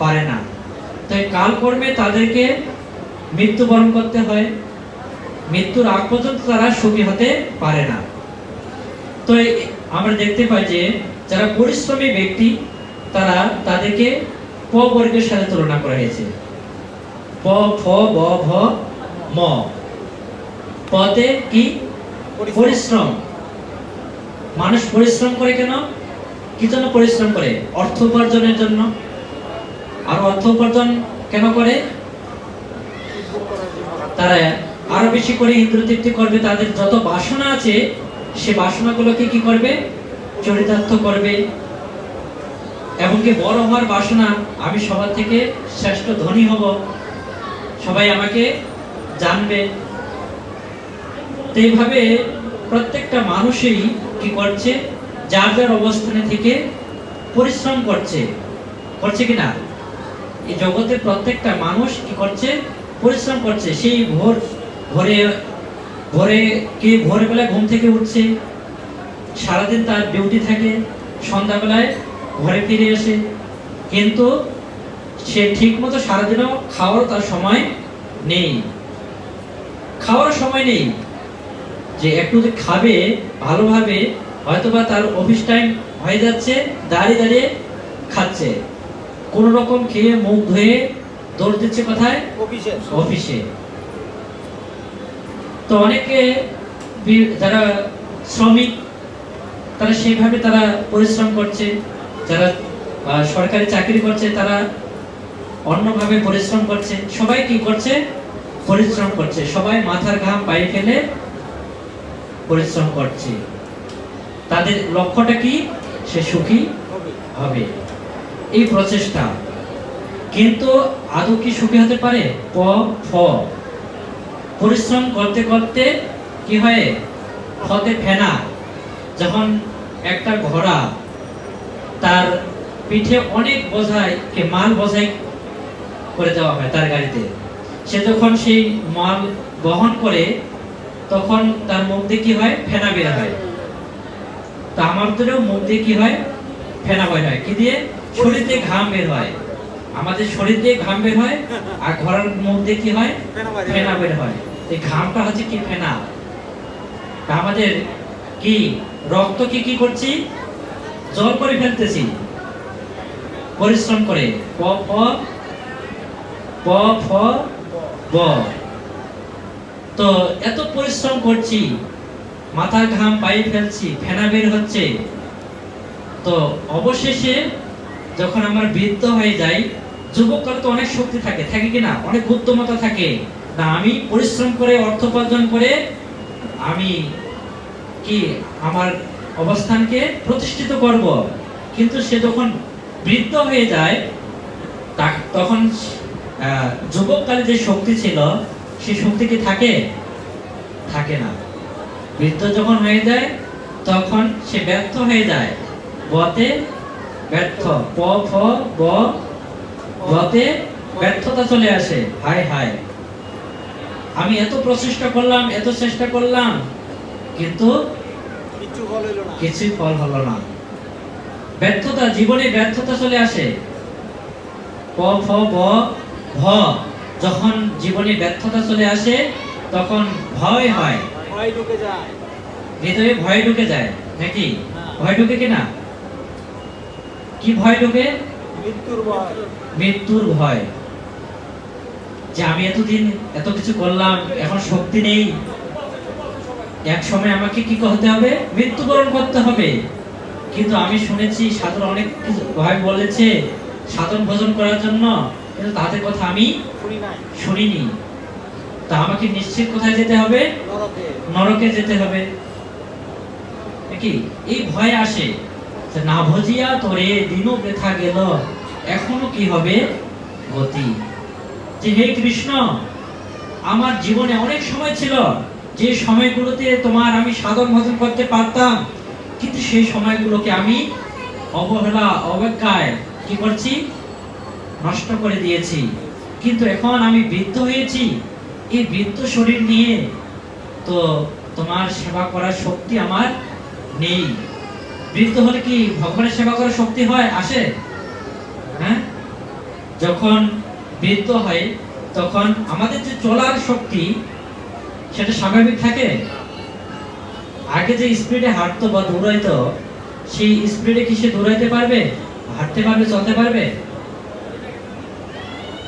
পারে না। তাই কালকর্মে তাদেরকে মৃত্যুবরণ করতে হয়। মৃত্যুর আগ পর্যন্ত তারা সুখী হতে পারে না। তো আমরা দেখতে পাই যে যারা পরিশ্রমী ব্যক্তি, তাদেরকে প বর্গের সাথে তুলনা করা হয়েছে। প, ফ, ব, ভ, ম। পতে কি? পরিশ্রম। মানুষ পরিশ্রম করে কেন? কি জন্য পরিশ্রম করে? অর্থ উপার্জনের জন্য। আর অর্থ উপার্জন কেন করে? তারা আরো বেশি করে ইন্দ্রিয় তৃপ্তি করবে। তাদের যত বাসনা আছে সে বাসনাগুলোকে কি করবে? চরিতার্থ করবে। এমনকি বড় হওয়ার বাসনা, আমি সবার থেকে শ্রেষ্ঠ ধনী হব, সবাই আমাকে জানবে। এইভাবে প্রত্যেকটা মানুষই কি করছে? যার যার অবস্থানে থেকে পরিশ্রম করছে কিনা? এই জগতে প্রত্যেকটা মানুষ কি করছে? পরিশ্রম করছে। সেই ভোরবেলায় ঘুম থেকে উঠছে, সারাদিন তার ডিউটি থাকে, সন্ধ্যাবেলায় ঘরে ফিরে আসে, কিন্তু সে ঠিক মতো সারাদিনও খাওয়ার তার সময় নেই। যে একটু যে খাবে ভালোভাবে, হয়তোবা তার অফিস টাইম হয়ে যাচ্ছে, দাঁড়িয়ে দাঁড়িয়ে খাচ্ছে, কোন রকম খেয়ে মুখ ধুয়ে দৌড় দিচ্ছে কোথায়? অফিসে। তো অনেকে যারা শ্রমিক, তারা সেইভাবে তারা পরিশ্রম করছে। যারা সরকারি চাকরি করছে তারা অন্যভাবে পরিশ্রম করছে। সবাই কি করছে? পরিশ্রম করছে। সবাই মাথার ঘাম পায়ে ফেলে পরিশ্রম করছে। তাদের লক্ষ্যটা কি? সে সুখী হবে, এই প্রচেষ্টা। কিন্তু আদৌ কি সুখী হতে পারে? প, ফ। পরিশ্রম করতে করতে কি হয়? ফতে ফেনা। যখন একটা ঘোড়া তার পিঠে অনেক মাল বোঝাই করে দেওয়া হয় তার গাড়িতে, সে যখন সেই মাল বহন করে, তখন তার মুখ দিয়ে কি হয়? ফেনা বের হয়। তা আমাদেরও মুখ দিয়ে কি হয়? ফেনা বের হয়। কি দিয়ে? শরীর দিয়ে ঘাম বের হয়। আমাদের শরীর দিয়ে ঘাম বের হয়, আর ঘোড়ার মুখ দিয়ে কি হয়? ফেনা বের হয়। এই ঘামটা হচ্ছে কি? ফেনা। তা আমাদের কি রক্ত কি করছি? জল করে ফেলতেছি পরিশ্রম করে। প, ফ, ব। তো এত পরিশ্রম করছি, মাথার ঘাম পায়ে ফেলছি, ফেনা বের হচ্ছে, তো অবশেষে যখন আমার বৃদ্ধ হয়ে যাই, যুবককালে তো অনেক শক্তি থাকে কিনা? অনেক বুদ্ধিমত্তা থাকে না? আমি পরিশ্রম করে, অর্থ উপার্জন করে আমি কি আমার অবস্থানকে প্রতিষ্ঠিত করব। কিন্তু সে যখন বৃদ্ধ হয়ে যায়, তখন যুবককালে যে শক্তি ছিল, সেই শক্তি কি থাকে না। বৃদ্ধ যখন হয়ে যায়, তখন সে ব্যর্থ হয়ে যায়। বতে ব্যর্থ। প, ফ, ব। বতে ব্যর্থতা চলে আসে। হায় হায়, আমি এত চেষ্টা করলাম, কিন্তু কিছুই ফল হলো না। ব্যর্থতা, জীবনে ব্যর্থতা চলে আসে। প, ফ, ব, ভ। যখন জীবনে ব্যর্থতা চলে আসে, তখন ভয় হয়, ভিতরে ভয় ঢুকে যায় নাকি? ভয় ঢুকে কিনা? কি ভয় ঢুকে? মৃত্যুর ভয়। যে আমি এতদিন এত কিছু করলাম, এখন শক্তি নেই, এক সময় আমাকে কি হতে হবে? মৃত্যুবরণ করতে হবে। কিন্তু আমি শুনেছি সাধন অনেক কিছু ভাই বলেছে সাধন ভোজন করার জন্য, কিন্তু তাদের কথা আমি শুনিনি। তা আমাকে নিশ্চিত কোথায় যেতে হবে? নরকে যেতে হবে নাকি? এই ভয় আসে। যে না ভজিয়া তোরে দিনও বৃথা গেল, এখনো কি হবে গতি। যে হে কৃষ্ণ, আমার জীবনে অনেক সময় ছিল যে সময়গুলোতে তোমার আমি সাধন ভজন করতে পারতাম, কিন্তু সেই সময়গুলোকে আমি অবহেলা অবজ্ঞায় কি করছি, নষ্ট করে দিয়েছি। কিন্তু এখন আমি বৃদ্ধ হয়েছি, এই বৃদ্ধ শরীর নিয়ে তো তোমার সেবা করার শক্তি আমার নেই। বৃদ্ধ হলে কি ভগবানের সেবা করার শক্তি হয়, আসে? হ্যাঁ, যখন বৃদ্ধ হয় তখন আমাদের যে চলার শক্তি সেটা স্বাভাবিক থাকে। আগে যে স্পিডে হাঁটতো বা দৌড়াইতো, সেই স্পিডে কি সে দৌড়াইতে পারবে, হাঁটতে পারবে, চলতে পারবে?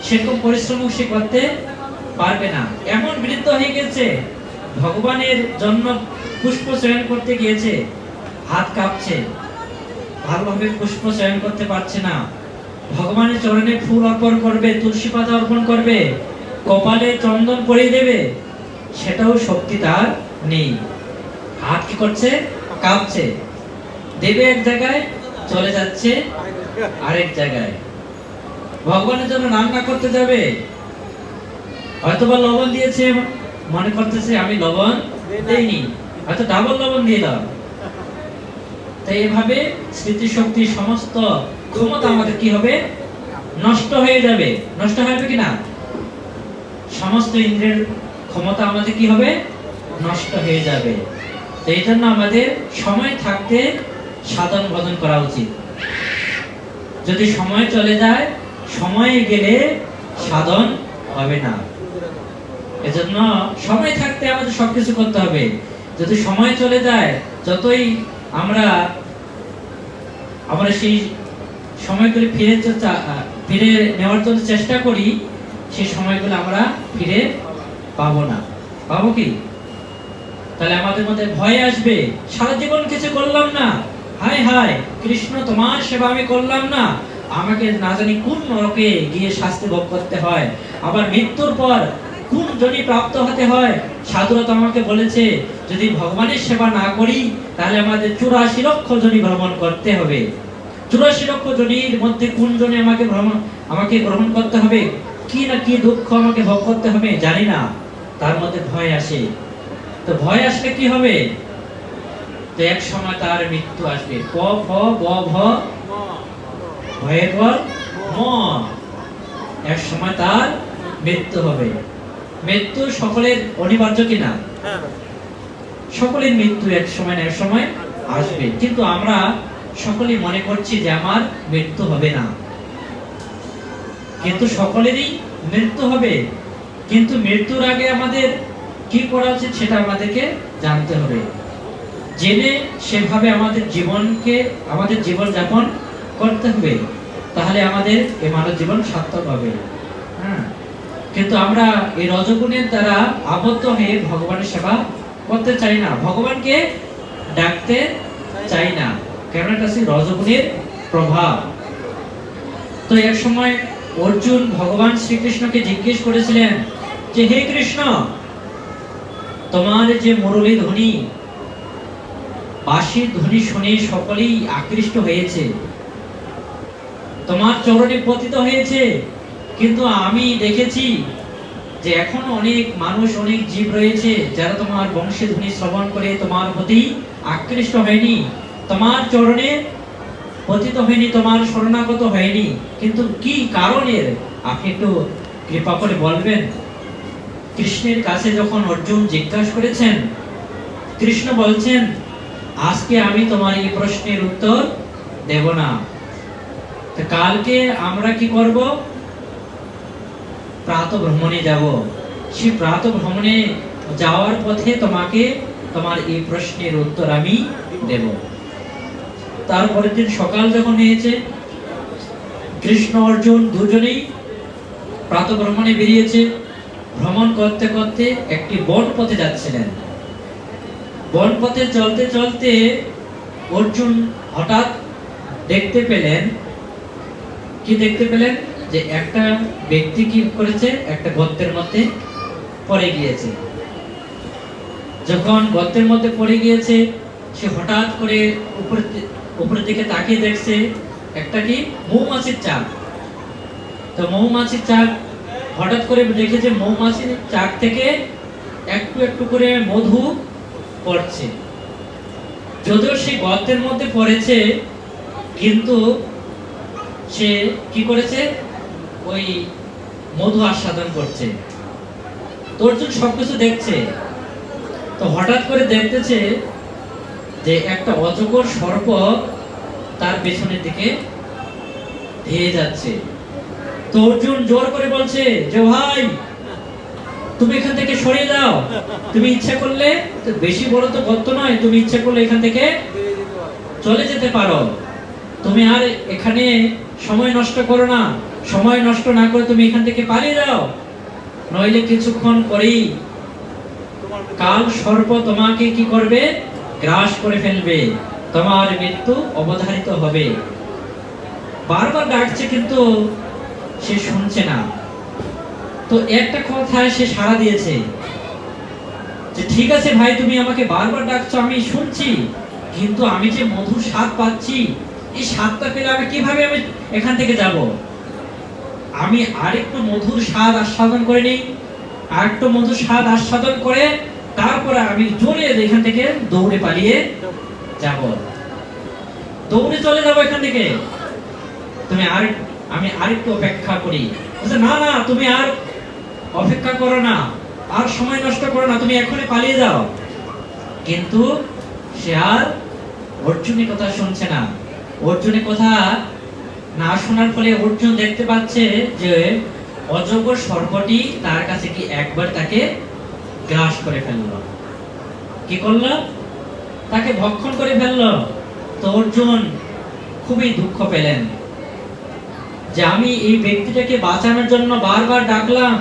সেরকম পরিশ্রম সে করতে পারবে না। এমন বৃদ্ধ হয়ে গেছে, ভগবানের জন্য পুষ্প চয়ন করতে গিয়েছে, হাত কাঁপছে, ভালোভাবে পুষ্প চয়ন করতে পারছে না। ভগবানের চরণে ফুল অর্পণ করবে, তুলসী পাতা অর্পণ করবে, কপালে চন্দন পরিয়ে দেবে, সেটাও শক্তি তার নেই। হাত কি করছে, কাঁপছে, দেবে এক জায়গায়, চলে যাচ্ছে আরেক জায়গায়। ভগবানের জন্য রান্না করতে যাবে, হয়তোবা লবণ দিয়েছে, মনে করতেছে আমি লবণ দেইনি, হয়তো ডাবল লবণ দিয়ে দাও। তাই এভাবে স্মৃতিশক্তি সমস্ত ক্ষমতা আমাদের কি হবে, নষ্ট হয়ে যাবে। নষ্ট হবে কিনা, সমস্ত ইন্দ্রিয়ের ক্ষমতা আমাদের কি হবে, নষ্ট হয়ে যাবে। তো এই জন্য আমাদের সময় থাকতে সাধন ভজন করা উচিত। যদি সময় চলে যায়, সময়ে গেলে সাধন হবে না। এজন্য সময় থাকতে আমাদের সবকিছু করতে হবে। যদি সময় চলে যায়, যতই আমরা সেই সময়গুলি ফিরে নেওয়ার জন্য চেষ্টা করি, সেই সময়গুলো আমরা ফিরে পাবো না। পাবো কি? তাহলে আমাদের মধ্যে ভয় আসবে, সারা জীবন কিছু করলাম না, হায় হায় কৃষ্ণ তোমার সেবা আমি করলাম না, আমাকে না জানি কোন নরকে গিয়ে শাস্তি ভোগ করতে হয়, আবার মৃত্যুর পর কোন জনি প্রাপ্ত হতে হয়। সাধুরা তো আমাকে বলেছে যদি ভগবানের সেবা না করি তাহলে আমাদের 84 লক্ষ জনি ভ্রমণ করতে হবে। 84 লক্ষ জনির মধ্যে কোন জনে আমাকে গ্রহণ করতে হবে, কি না কি দুঃখ আমাকে ভোগ করতে হবে জানি না। তার মধ্যে ভয় আসে। তো ভয় আসলে কি হবে, তো এক সময় তার মৃত্যু আসবে। ক ভ ব ভ, ভয়ের পর ম, এক সময় তার মৃত্যু হবে। মৃত্যু সকলের অনিবার্য কিনা, সকলের মৃত্যু এক সময় না এক সময় আসবে, কিন্তু আমরা সকলেই মনে করছি যে আমার মৃত্যু হবে না, কিন্তু সকলেরই মৃত্যু হবে। কিন্তু মৃত্যুর আগে আমাদের কি করা উচিত সেটা আমাদেরকে জানতে হবে, জেনে সেভাবে আমাদের জীবন যাপন করতে হবে, তাহলে আমাদের এই মানব জীবন সার্থক হবে। হ্যাঁ, কিন্তু আমরা এই রজগুণের দ্বারা আবদ্ধ হয়ে ভগবানের সেবা করতে চাই না, ভগবানকে ডাকতে চাই না, কারণ এটা সেই রজগুণের প্রভাব। তো এক সময় অর্জুন ভগবান শ্রীকৃষ্ণকে জিজ্ঞেস করেছিলেন যে হে কৃষ্ণ, তোমার যে মুরলী ধ্বনি, বাঁশির ধ্বনি শুনে সকলেই আকৃষ্ট হয়েছে, তোমার চরণে পতিত হয়েছে, কিন্তু আমি দেখেছি যে এখন অনেক মানুষ, অনেক জীব রয়েছে যারা তোমার বংশী ধ্বনি শ্রবণ করে তোমার প্রতি আকৃষ্ট হয়নি, তোমার চরণে পতিত হয়নি, তোমার শরণাগত হয়নি, কিন্তু কি কারণের আপনি একটু কৃপা করে বলবেন। কৃষ্ণের কাছে যখন অর্জুন জিজ্ঞাসা করেছেন, কৃষ্ণ বলছেন আজকে আমি তোমার এই প্রশ্নের উত্তর দেব না, কালকে আমরা কি করব, প্রাতঃ ভ্রমণে যাব, সেই প্রাতঃ ভ্রমণে যাওয়ার পথে তোমাকে তোমার এই প্রশ্নের উত্তর আমি দেব। তারপরের দিন সকাল যখন হয়েছে, কৃষ্ণ অর্জুন দুজনেই প্রাতঃ ভ্রমণে বেরিয়েছে। ভ্রমণ করতে করতে একটি বন পথে যাচ্ছিলেন। বন পথে চলতে চলতে অর্জুন হঠাৎ দেখতে পেলেন যে একটা ব্যক্তি কি করেছে, একটা গর্তের মধ্যে পড়ে গিয়েছে। যখন গর্তের মধ্যে পড়ে গিয়েছে, সে হঠাৎ করে উপরের দিকে তাকিয়ে দেখছে একটা কি মৌমাছির চাক। তো মৌমাছির চাক হঠাৎ করে দেখে যে মৌমাছির চাক থেকে একটু একটু করে মধু পড়ছে। যদিও সে গর্তের মধ্যে পড়েছে, কিন্তু সে কি করেছে, ওই মধু আস্বাদন করছে। তো অর্জুন সবকিছু দেখছে। তো হঠাৎ করে দেখতেছে যে একটা অজগর সর্প তার পেছনের দিকে ধেয়ে যাচ্ছে। তো অর্জুন জোর করে বলছে যে ভাই তুমি এখান থেকে সরিয়ে দাও, তুমি ইচ্ছা করলে, তো বেশি বড় তো গর্ত নয়, তুমি ইচ্ছা করলে এখান থেকে চলে যেতে পারো, তুমি আর এখানে সময় নষ্ট করো না, সময় নষ্ট না করে তুমি এখান থেকে পালিয়ে যাও, নইলে কিছুক্ষণ পরেই কাল সর্প তোমাকে কি করবে, গ্রাস করে ফেলবে, তোমার মৃত্যু অবধারিত হবে। বারবার ডাকছে কিন্তু সে শুনছে না। তো একটা কথায় সে সাড়া দিয়েছে যে ঠিক আছে ভাই, তুমি আমাকে বারবার ডাকছো, আমি শুনছি, কিন্তু আমি যে মধুর স্বাদ পাচ্ছি, এই স্বাদটা পেলে আমি কিভাবে আমি এখান থেকে যাব? আমি আরেকটু মধুর স্বাদ আস্বাদন করে নিই, আরেকটু মধুর স্বাদ আস্বাদন করে তারপরে আমি জোরে এখান থেকে দৌড়ে পালিয়ে যাব, দৌড়ে চলে যাব এখান থেকে। তুমি আমি আরেকটু অপেক্ষা করি। না না, তুমি আর অপেক্ষা করো না, আর সময় নষ্ট করো না, তুমি এখনই পালিয়ে যাও। কিন্তু সে আর অর্জুনের কথা শুনছে না। অর্জুনের কথা না শোনার ফলে অর্জুন দেখতে পাচ্ছে যে অজগর সর্পটি তার কাছে কি একবার তাকে গ্রাস করে ফেললো। কি করলো? তাকে ভক্ষণ করে ফেললো। তো অর্জুন খুবই দুঃখ পেলেন যে আমি এই ব্যক্তিটাকে বাঁচানোর জন্য বারবার ডাকলাম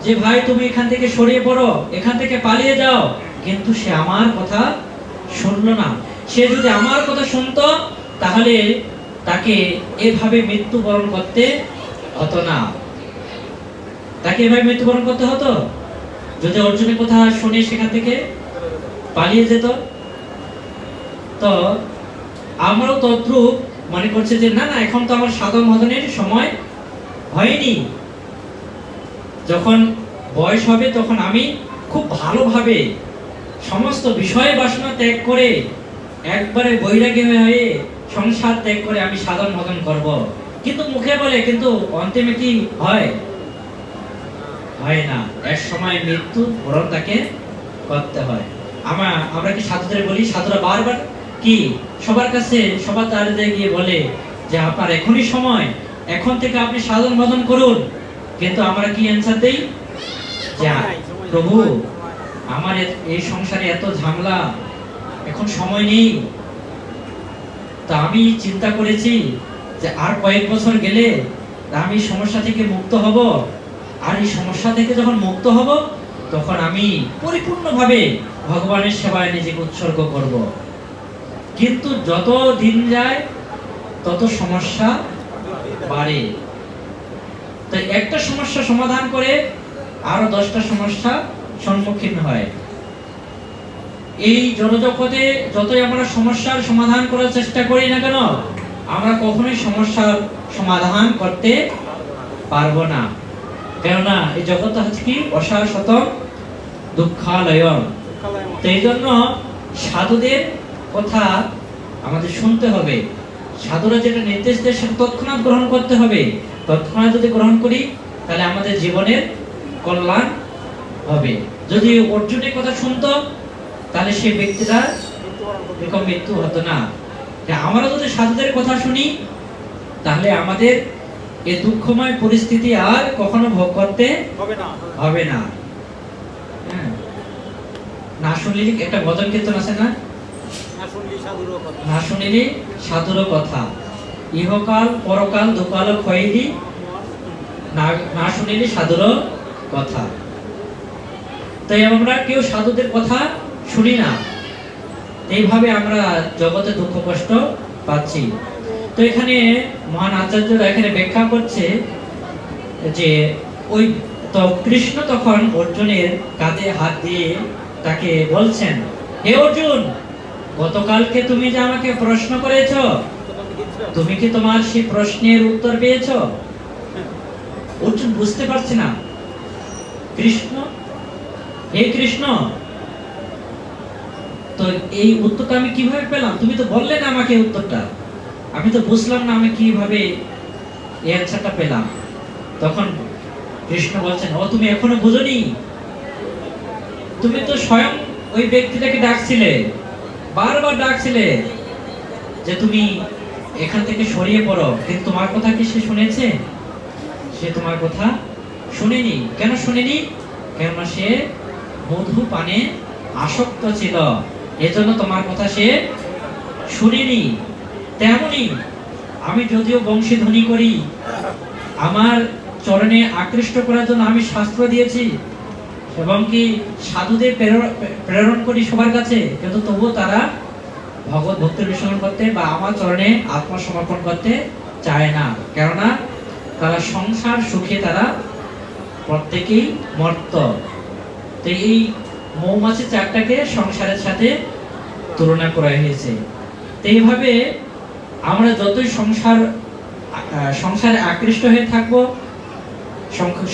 যে ভাই তুমি এখান থেকে সরিয়ে পড়ো, এখান থেকে পালিয়ে যাও, কিন্তু সে আমার কথা শুনলো না। সে যদি আমার কথা শুনতো তাহলে তাকে এভাবে মৃত্যুবরণ করতে হতো না। তাকে এভাবে মৃত্যুবরণ করতে হতো যদি অর্জুনের কথা শুনে সেখান থেকে পালিয়ে যেত। তো আমরাও তদ্রূপ মনে করছে যে না না, এখন তো আমার সাধন মদনের সময় হয়নি, যখন বয়স হবে তখন আমি খুব ভালোভাবে সমস্ত বিষয় বাসনা ত্যাগ করে একবারে বৈরাগী হয়ে সংসার ত্যাগ করে আমি সাধন মদন করব। কিন্তু মুখে বলে, কিন্তু অন্তিমে কি হয়? হয় না। এক সময় মৃত্যু বরণ তাকে করতে হয়। আমরা কি সাধুদের বলি, সাধুরা বারবার কি সবার কাছে সবার দ্বারে গিয়ে বলে যে আপনার এখনই সময়, এখন থেকে আপনি সাধন ভজন করুন, কিন্তু আমরা কি অ্যানসার দেই যে প্রভু আমার এই সংসারে এত ঝামেলা, এখন সময় নেই। তা আমি চিন্তা করেছি যে আর কয়েক বছর গেলে আমি সমস্যা থেকে মুক্ত হব, আর এই সমস্যা থেকে যখন মুক্ত হব তখন আমি পরিপূর্ণভাবে ভগবানের সেবায় নিজেকে উৎসর্গ করব। কিন্তু যত দিন যায় তত সমস্যা বাড়ে। তাই একটা সমস্যা সমাধান করে আরো 10টা সমস্যা সম্মুখীন হয়। এই জড়জগতে যতই আমরা সমস্যার সমাধান করার চেষ্টা করি না কেন, আমরা কখনোই সমস্যার সমাধান করতে পারবো না। কেননা এই জগৎ হচ্ছে কি অসারশতম দুঃখালয়ম। তো এই জন্য সাধুদের কথা আমাদের শুনতে হবে। সাধুরা যেটা নির্দেশ দেয় সেটা তৎক্ষণাৎ গ্রহণ করতে হবে। তৎক্ষণাৎ যদি গ্রহণ করি তাহলে আমাদের জীবনের কল্যাণ হবে। যদি অর্জুনের কথা শুনতো তাহলে সেই ব্যক্তিটা এরকম মৃত্যু হতো না। আমরা যদি সাধুদের কথা শুনি তাহলে আমাদের এই দুঃখময় পরিস্থিতি আর কখনো ভোগ করতে হবে না। না শুনলি একটা ভজন কীর্তন আছে না, না শুনিলি সাধুর কথা, ইহকাল পরকাল দুকাল খয়েদি, না শুনিলি সাধুর কথা। তাই আমরা কেউ সাধুদের কথা শুনি না, এইভাবে আমরা জগতে দুঃখ কষ্ট পাচ্ছি। তো এখানে মহান আচার্যরা এখানে ব্যাখ্যা করছে যে ওই তো কৃষ্ণ তখন অর্জুনের কাঁধে হাত দিয়ে তাকে বলছেন, হে অর্জুন গতকালকে তুমি যে আমাকে প্রশ্ন করেছো, তুমি কি তোমার সেই প্রশ্নের উত্তর পেয়েছো? অর্জুন বুঝতে পারছে না। কৃষ্ণ, হে কৃষ্ণ, তো এই উত্তরটা আমি কিভাবে পেলাম? তুমি তো বললে না আমাকে এই উত্তরটা, আমি তো বুঝলাম না আমি কিভাবে এই অ্যান্সারটা পেলাম। তখন কৃষ্ণ বলছেন, ও তুমি এখনো বুঝোনি? তুমি তো স্বয়ং ওই ব্যক্তিটাকে ডাকছিলে, বারবার ডাকছিলে যে তুমি এখান থেকে সরিয়ে পড়ো, কিন্তু তোমার কথা কি সে শুনেছে? সে তোমার কথা শুনেনি। কেন শুনেনি? কেননা সে মধু পানে আসক্ত ছিল, এজন্য তোমার কথা সে শুনেনি। তেমনি আমি যদিও বংশীধ্বনি করি, আমার চরণে আকৃষ্ট করার জন্য আমি শাস্ত্র দিয়েছি এবং কি সাধুদের প্রেরণ করি সবার কাছে, কিন্তু তবুও তারা ভগবত ভক্তির বিসর্জন করতে বা আমার চরণে আত্মসমর্পণ করতে চায় না। কেননা তারা সংসার সুখে তারা প্রত্যেকেই মর্ত। তো এই মৌমাছি চারটাকে সংসারের সাথে তুলনা করা হয়েছে। তো এইভাবে আমরা যতই সংসারে আকৃষ্ট হয়ে থাকব,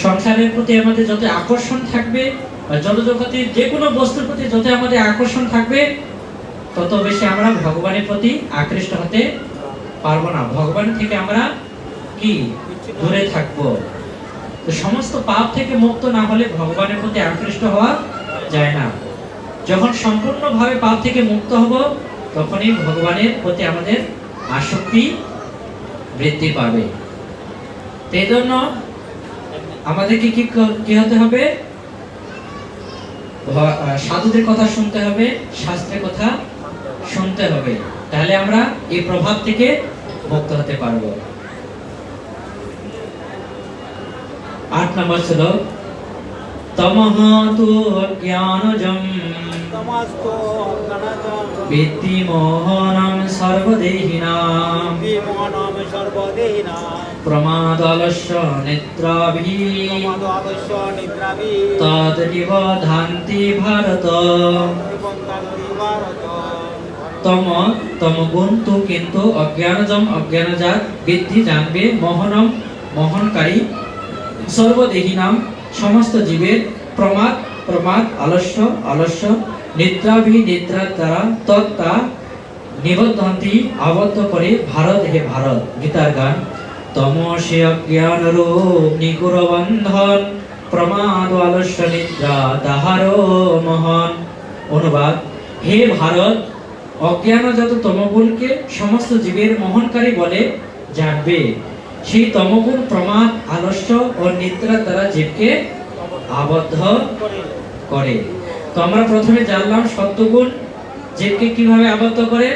সংসারের প্রতি আমাদের যত আকর্ষণ থাকবে, বা জগতের যে কোনো বস্তুর প্রতি যত আমাদের আকর্ষণ থাকবে, তত বেশি আমরা ভগবানের প্রতি আকৃষ্ট হতে পারবো না। ভগবান থেকে আমরা কি দূরে থাকবো। তো সমস্ত পাপ থেকে মুক্ত না হলে ভগবানের প্রতি আকৃষ্ট হওয়া যায় না। যখন সম্পূর্ণভাবে পাপ থেকে মুক্ত হব, তখনই ভগবানের প্রতি আমাদের আসক্তি বৃদ্ধি পাবে। এই জন্য আমাদেরকে কি হতে হবে? সাধুদের কথা শুনতে হবে, শাস্ত্রের কথা শুনতে হবে, তাহলে আমরা এই প্রভাব থেকে মুক্ত হতে পারবো। 8 নম্বর ছিল তমঃ তু অজ্ঞানজম বিদ্ধি মোহনম সর্বদেহিনাম প্রমাদালস্য নিদ্রাভি তদ নিবধান্তি ভারত। তমগুণ তু কিন্তু অজ্ঞানজম অজ্ঞানজাত, বিদ্ধি জানবে, মোহনম মোহনকারী, সর্বদেহিনাম সমস্ত জীবের, প্রমাদ আলস্য আলস্য, নিদ্রাভি নিদ্রার দ্বারা, তত্তা নিবদ্ধন্তি আবদ্ধ করে, ভারত হে ভারত। গীতার গান। তমসে অজ্ঞান রূপ নিগুর বন্ধন, প্রমাদ আলস্য নিদ্রা তাহার মোহন। অনুবাদ, হে ভারত, অজ্ঞানজাত তমগুণকে সমস্ত জীবের মোহনকারী বলে জানবে। সেই তমগুণ প্রমাদ আলস্য ও নিদ্রার দ্বারা জীবকে আবদ্ধ করে। তো আমরা প্রথমে জানলাম সত্যগুণ জীবকে কিভাবে আবদ্ধ করে?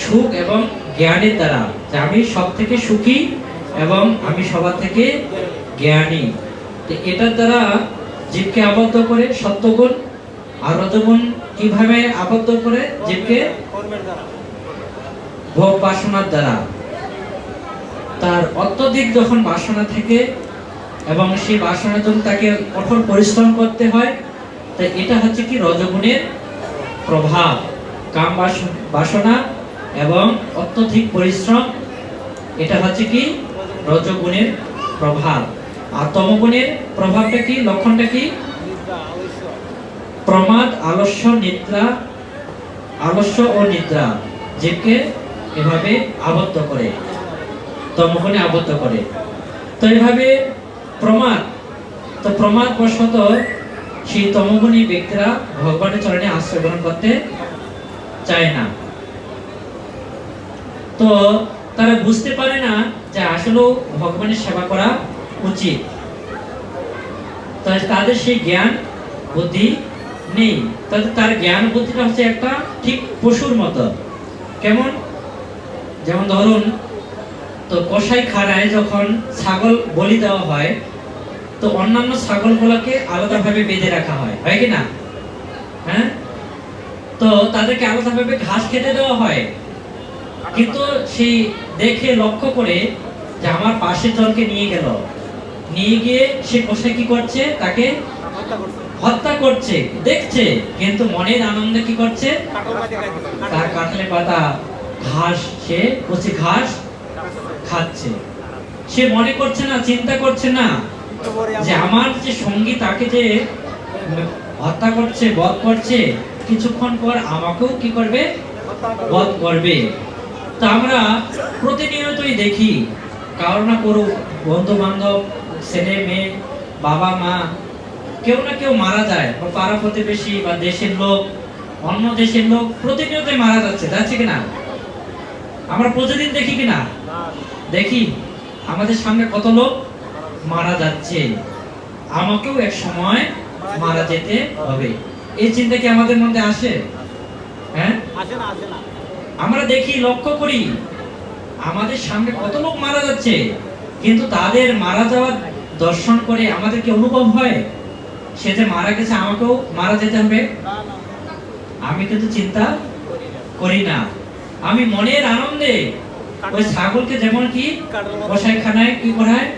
সুখ এবং জ্ঞানের দ্বারা, যে আমি সব থেকে সুখী এবং আমি সবার থেকে জ্ঞানী। তো এটার দ্বারা জীবকে আবদ্ধ করে সত্যগুণ। আর রজগুণ কিভাবে আবদ্ধ করে জীবকে? ভোগ বাসনার দ্বারা। তার অত্যধিক যখন বাসনা থেকে এবং সেই বাসনার জন্য তাকে কঠোর পরিশ্রম করতে হয়, তাই এটা হচ্ছে কি রজগুণের প্রভাব। কাম বাসনা এবং অত্যধিক পরিশ্রম, এটা হচ্ছে কি রজগুণের প্রভাব। আর তমগুণের প্রভাবটা কি, লক্ষণটা কি? প্রমাদ আলস্য নিদ্রা, আলস্য ও নিদ্রা জীবকে এভাবে আবদ্ধ করে, তমগুণে আবদ্ধ করে। তো এইভাবে প্রমাদ বশত সেই তমগুণী ব্যক্তিরা ভগবানের চরণে আশ্রয় গ্রহণ করতে চায় না। তো তারা বুঝতে পারে না যে আসলে ভগবানের সেবা করা উচিত। তাদের সেই জ্ঞান বুদ্ধি নেই। তার জ্ঞান বুদ্ধিটা হচ্ছে একটা ঠিক পশুর মতো। কেমন? যেমন ধরুন, তো কসাই খানায় যখন ছাগল বলি দেওয়া হয়, তো অন্যান্য ছাগলগুলোকে আলাদাভাবে বেঁধে রাখা হয়, হয় কি না? হ্যাঁ, তো তাদেরকে আলাদাভাবে ঘাস খেতে দেওয়া হয়। কিন্তু সেই দেখে লক্ষ্য করে যে আমার পাশের জনকে নিয়ে গিয়ে সে কসাই কি করছে? তাকে হত্যা করছে, দেখছে, কিন্তু মনের আনন্দে কি করছে? তার কাঁঠালে পাতা ঘাস, সে কচি ঘাস খাচ্ছে। সে মনে করছে না, চিন্তা করছে না যে আমার যে সঙ্গী তাকে যে হত্যা করছে, বধ করছে, কিছুক্ষণ পর আমাকেও কি করবে? বধ করবে। তো আমরা প্রতিনিয়তই দেখি কারো না কারো বন্ধু বান্ধব, ছেলে মেয়ে, বাবা মা, কেউ না কেউ মারা যায়, বা পাড়া প্রতিবেশী বা দেশের লোক, অন্য দেশের লোক প্রতিনিয়তই মারা যাচ্ছে কিনা? আমরা প্রতিদিন দেখি কিনা? দেখি আমাদের সামনে কত লোক মারা যাচ্ছে, আমাকেও এক সময় মারা যেতে হবে। এই চিন্তা কি আমাদের মধ্যে আসে? হ্যাঁ, আমরা দেখি, লক্ষ্য করি আমাদের সামনে কত লোক মারা যাচ্ছে, কিন্তু তাদের মারা যাওয়ার দর্শন করে আমাদের কি অনুভব হয় সে যে মারা গেছে, আমাকেও মারা যেতে হবে? আমি কিন্তু চিন্তা করি না। আমি মনের আনন্দে ওই ছাগলকে যেমন কি কসাইখানায় কি করায়,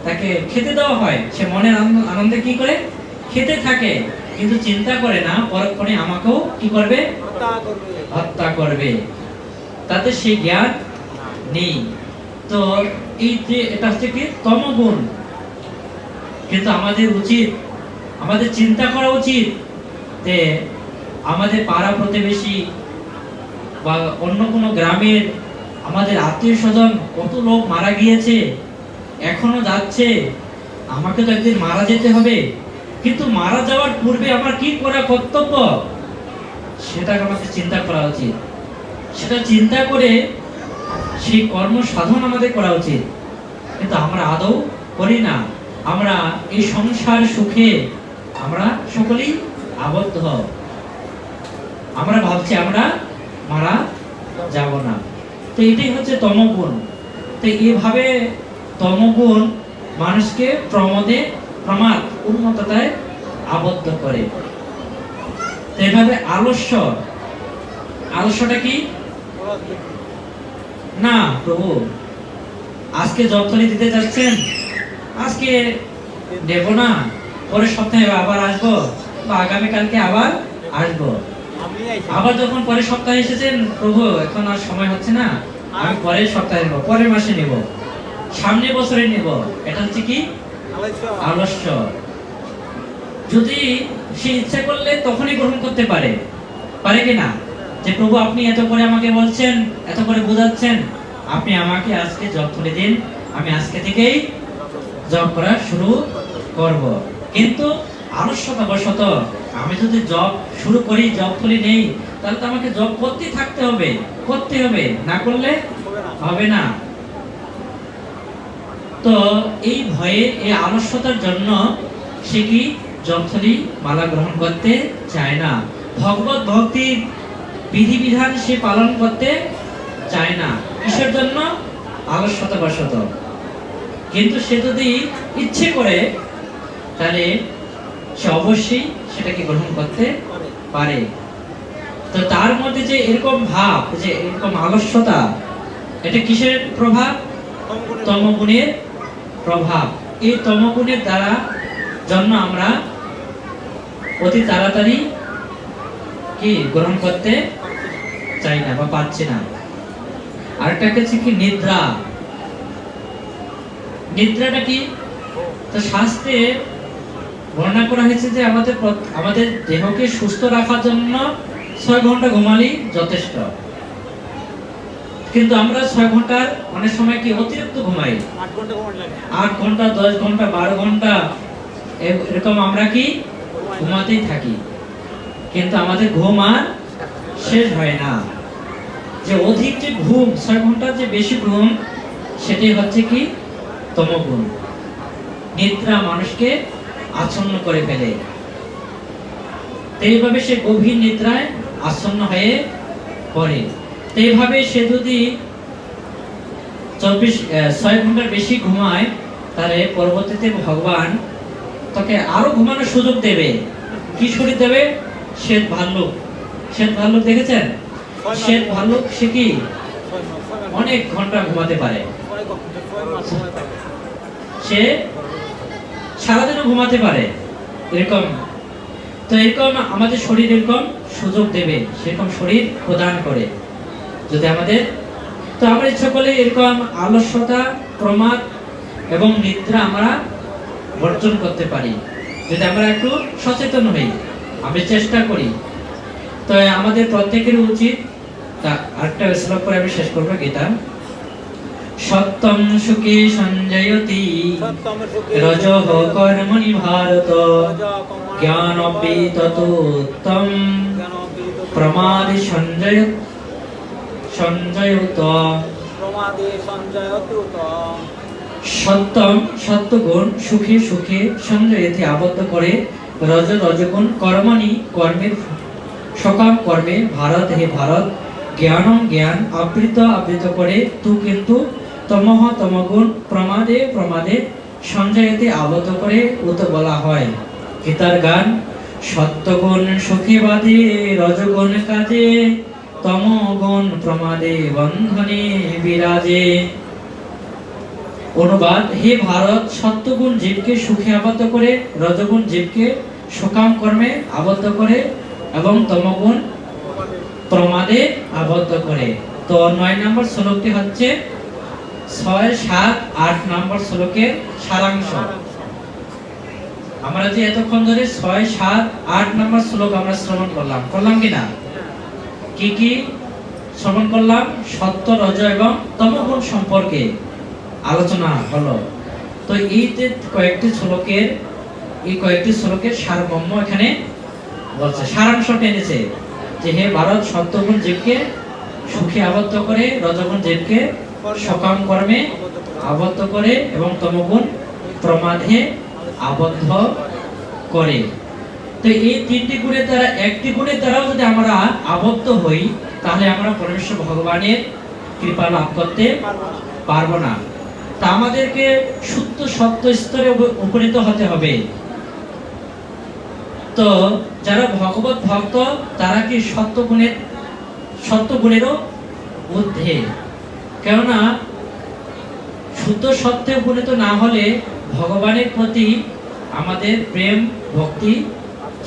তাকে খেতে দেওয়া হয়, সে মনের আনন্দে কি করে খেতে থাকে, কিন্তু চিন্তা করে না পরক্ষণে আমাকেও কি করবে? হত্যা করবে। তাতে সেই জ্ঞান নেই। তো এই যে এটা হচ্ছে কি তমগুণ। কিন্তু আমাদের উচিত, আমাদের চিন্তা করা উচিত যে আমাদের পাড়া প্রতিবেশী বা অন্য কোনো গ্রামের আমাদের আত্মীয় স্বজন কত লোক মারা গিয়েছে, এখনো যাচ্ছে, আমাকে তো একদিন মারা যেতে হবে, কিন্তু মারা যাওয়ার পূর্বে আমার কি করা কর্তব্য সেটা আমাদের চিন্তা করা উচিত। সেটা চিন্তা করে সেই কর্ম সাধন আমাদের করা উচিত, কিন্তু আমরা আদৌ করি না। আমরা এই সংসার সুখে আমরা সকলেই আবদ্ধ, আমরা ভাবছি আমরা মারা যাব না। তো এটাই হচ্ছে তমগুণ। তো এইভাবে তমগুণ মানুষকে প্রমাদ উন্মত্ততায় আবদ্ধ করে। তো এভাবে আলস্যটা কি না? প্রভু আজকে জবতলি দিতে যাচ্ছেন, আজকে দেব না, পরের সপ্তাহে আবার আসবো, বা আগামীকালকে আবার আসবো। আবার যখন পরের সপ্তাহে এসেছেন, প্রভু এখন আর সময় হচ্ছে না, আমি পরের সপ্তাহে নেব, পরের মাসে নেব, সামনে বছরে নেব। এটা হচ্ছে কি আলস্য। যদি সে ইচ্ছা করলে তখনই গ্রহণ করতে পারে কিনা, যে প্রভু আপনি এত করে আমাকে বলছেন, এত করে বোঝাচ্ছেন, আপনি আমাকে আজকে জব তুলে দিন, আমি আজকে থেকেই জব করা শুরু করব। কিন্তু আলস্যতা বশত আমি যদি জব শুরু করি, জব তুলে নেই, তাহলে তো আমাকে জব করতে হবে, না করলে হবে না। তো এই ভয়ে, এই আলস্যতার জন্য সে কি জপথলি মালা গ্রহণ করতে চায় না, ভগবত ভক্তির বিধিবিধান সে পালন করতে চায় না। কিসের জন্য? আলস্যতা বশত। কিন্তু সে যদি ইচ্ছে করে তাহলে সে অবশ্যই সেটাকে গ্রহণ করতে পারে। তো তার মধ্যে যে এরকম ভাব, যে এরকম আলস্যতা, এটা কিসের প্রভাব? তমগুণের প্রভাব। এই তমগুণের দ্বারা জন্য আমরা অতি তাড়াতাড়ি কি গ্রহণ করতে চাই না বা পাচ্ছি না। আরেকটা হচ্ছে কি নিদ্রা। নিদ্রাটা কি? তো শাস্ত্রে বর্ণনা করা হয়েছে যে আমাদের দেহকে সুস্থ রাখার জন্য 6 ঘন্টা ঘুমালেই যথেষ্ট। কিন্তু আমরা 6 ঘন্টার অনেক সময় কি অতিরিক্ত ঘুমাই, 8 ঘন্টা 10 ঘন্টা 12 ঘন্টা এরকম আমরা কি ঘুমাতেই থাকি, কিন্তু আমাদের ঘুম আর শেষ হয় না। যে অধিক যে ঘুম, 6 ঘন্টার যে বেশি ঘুম, সেটাই হচ্ছে কি তমগুণ। নিদ্রা মানুষকে আচ্ছন্ন করে ফেলে। এইভাবে সে গভীর নিদ্রায় আচ্ছন্ন হয়ে পড়ে। এইভাবে সে যদি 6 ঘন্টার বেশি ঘুমায়, তাহলে পরবর্তীতে ভগবান তাকে আরো ঘুমানোর সুযোগ দেবে। কি শরীর দেবে? শ্বেত ভাল্লুক দেখেছেন? শ্বেত ভাল্লুক সে কি অনেক ঘন্টা ঘুমাতে পারে, সে সারাদিনও ঘুমাতে পারে, এরকম তো এরকম আমাদের শরীর এরকম সুযোগ দেবে, সেরকম শরীর প্রদান করে যদি আমাদের। তো আমরা ইচ্ছা করলে এরকম আলস্যতা, প্রমাদ এবং নিদ্রা আমরা বর্জন করতে পারি যদি আমরা একটু সচেতন হই, আমরা চেষ্টা করি। তো আমাদের প্রত্যেকের উচিত, তা আরেকটা শ্লোক করে আমি শেষ করবো গীতা। সত্যম সুখে সঞ্জয়তি রজঃ কর্মণি ভারত জ্ঞানপি ততোত্তম প্রমাদে সঞ্জয়ত। সত্যম সত্যগুণ সুখে সুখে সঞ্জয়তি আবদ্ধ করে, রজগুণ কর্মণি কর্মের সকাম কর্মে, ভারত হে ভারত জ্ঞানম জ্ঞান আবৃত করে, তু কিন্তু তমহ তমগুণ প্রমাদে সঞ্জয়তে আবদ্ধ করে উত বলা হয়। গীতার গান। সত্যগুণ সুখে বাদে, রজগুণ কাজে, তমগুণ প্রমাদে বন্ধনে বিরাজে। অনুবাদ। হে ভারত, সত্যগুণ জীবকে সুখে আবদ্ধ করে, রজগুণ জীবকে সকাম কর্মে আবদ্ধ করে এবং তমগুণ প্রমাদে আবদ্ধ করে। তো 9 নম্বর শ্লোকটি হচ্ছে 6, 7, 8 নম্বর শ্লোকের সারাংশ। আমরা যে এতক্ষণ ধরে 6, 7, 8 নম্বর শ্লোক আমরা শ্রবণ করলাম কিনা? কি শ্রবণ করলাম? সত্য, রজ এবং তমগুণ সম্পর্কে আলোচনা হলো। তো এই যে কয়েকটি শ্লোকের সারমর্ম এখানে বলছে, সারাংশ টেনেছে যে হে ভারত, সত্যগুণ জীবকে সুখে আবদ্ধ করে, রজগুণ জীবকে সকাম কর্মে আবদ্ধ করে এবং তমগুণ প্রমাদে আবদ্ধ করে। তো এই 3টি গুণের দ্বারা একটি গুণের দ্বারাও যদি আমরা আবদ্ধ হই, তাহলে আমরা পরমেশ্বর ভগবানের কৃপা লাভ করতে পারবো না। তা আমাদেরকে শুদ্ধ সত্য স্তরে উপনীত হতে হবে। তো যারা ভগবত ভক্ত তারা কি সত্য গুণেরও ঊর্ধ্বে, কেননা শুদ্ধ সত্যে উপনীত না হলে ভগবানের প্রতি আমাদের প্রেম ভক্তি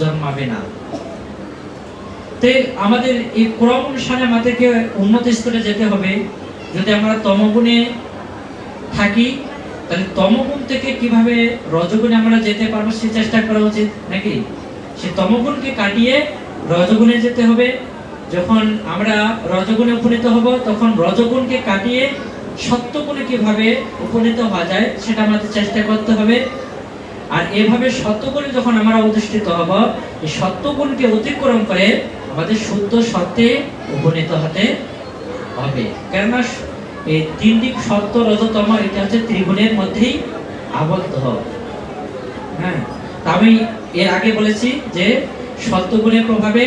জন্মাবে না। তো আমাদের এই ক্রম অনুসারে আমাদেরকে উন্নত স্তরে যেতে হবে। যদি আমরা তমগুণে থাকি, তাহলে তমগুণ থেকে কিভাবে রজগুণে আমরা যেতে পারবো সে চেষ্টা করা উচিত নাকি? সে তমগুণকে কাটিয়ে রজগুণে যেতে হবে। যখন আমরা রজগুণে উপনীত হব, তখন রজগুণকে কাটিয়ে সত্যগুণে কিভাবে উপনীত হওয়া যায় সেটা আমাদের চেষ্টা করতে হবে। আর এভাবে সত্যগুণে যখন আমরা অধিষ্ঠিত হব, এই সত্যগুণকে অতিক্রম করে আমাদের শুদ্ধ সত্যে উপনীত হতে হবে। কেননা এই 3টি সত্য, রজতম, এটা হচ্ছে ত্রিগুণের মধ্যেই আবদ্ধ। হ্যাঁ, আমি এর আগে বলেছি যে সত্যগুণের প্রভাবে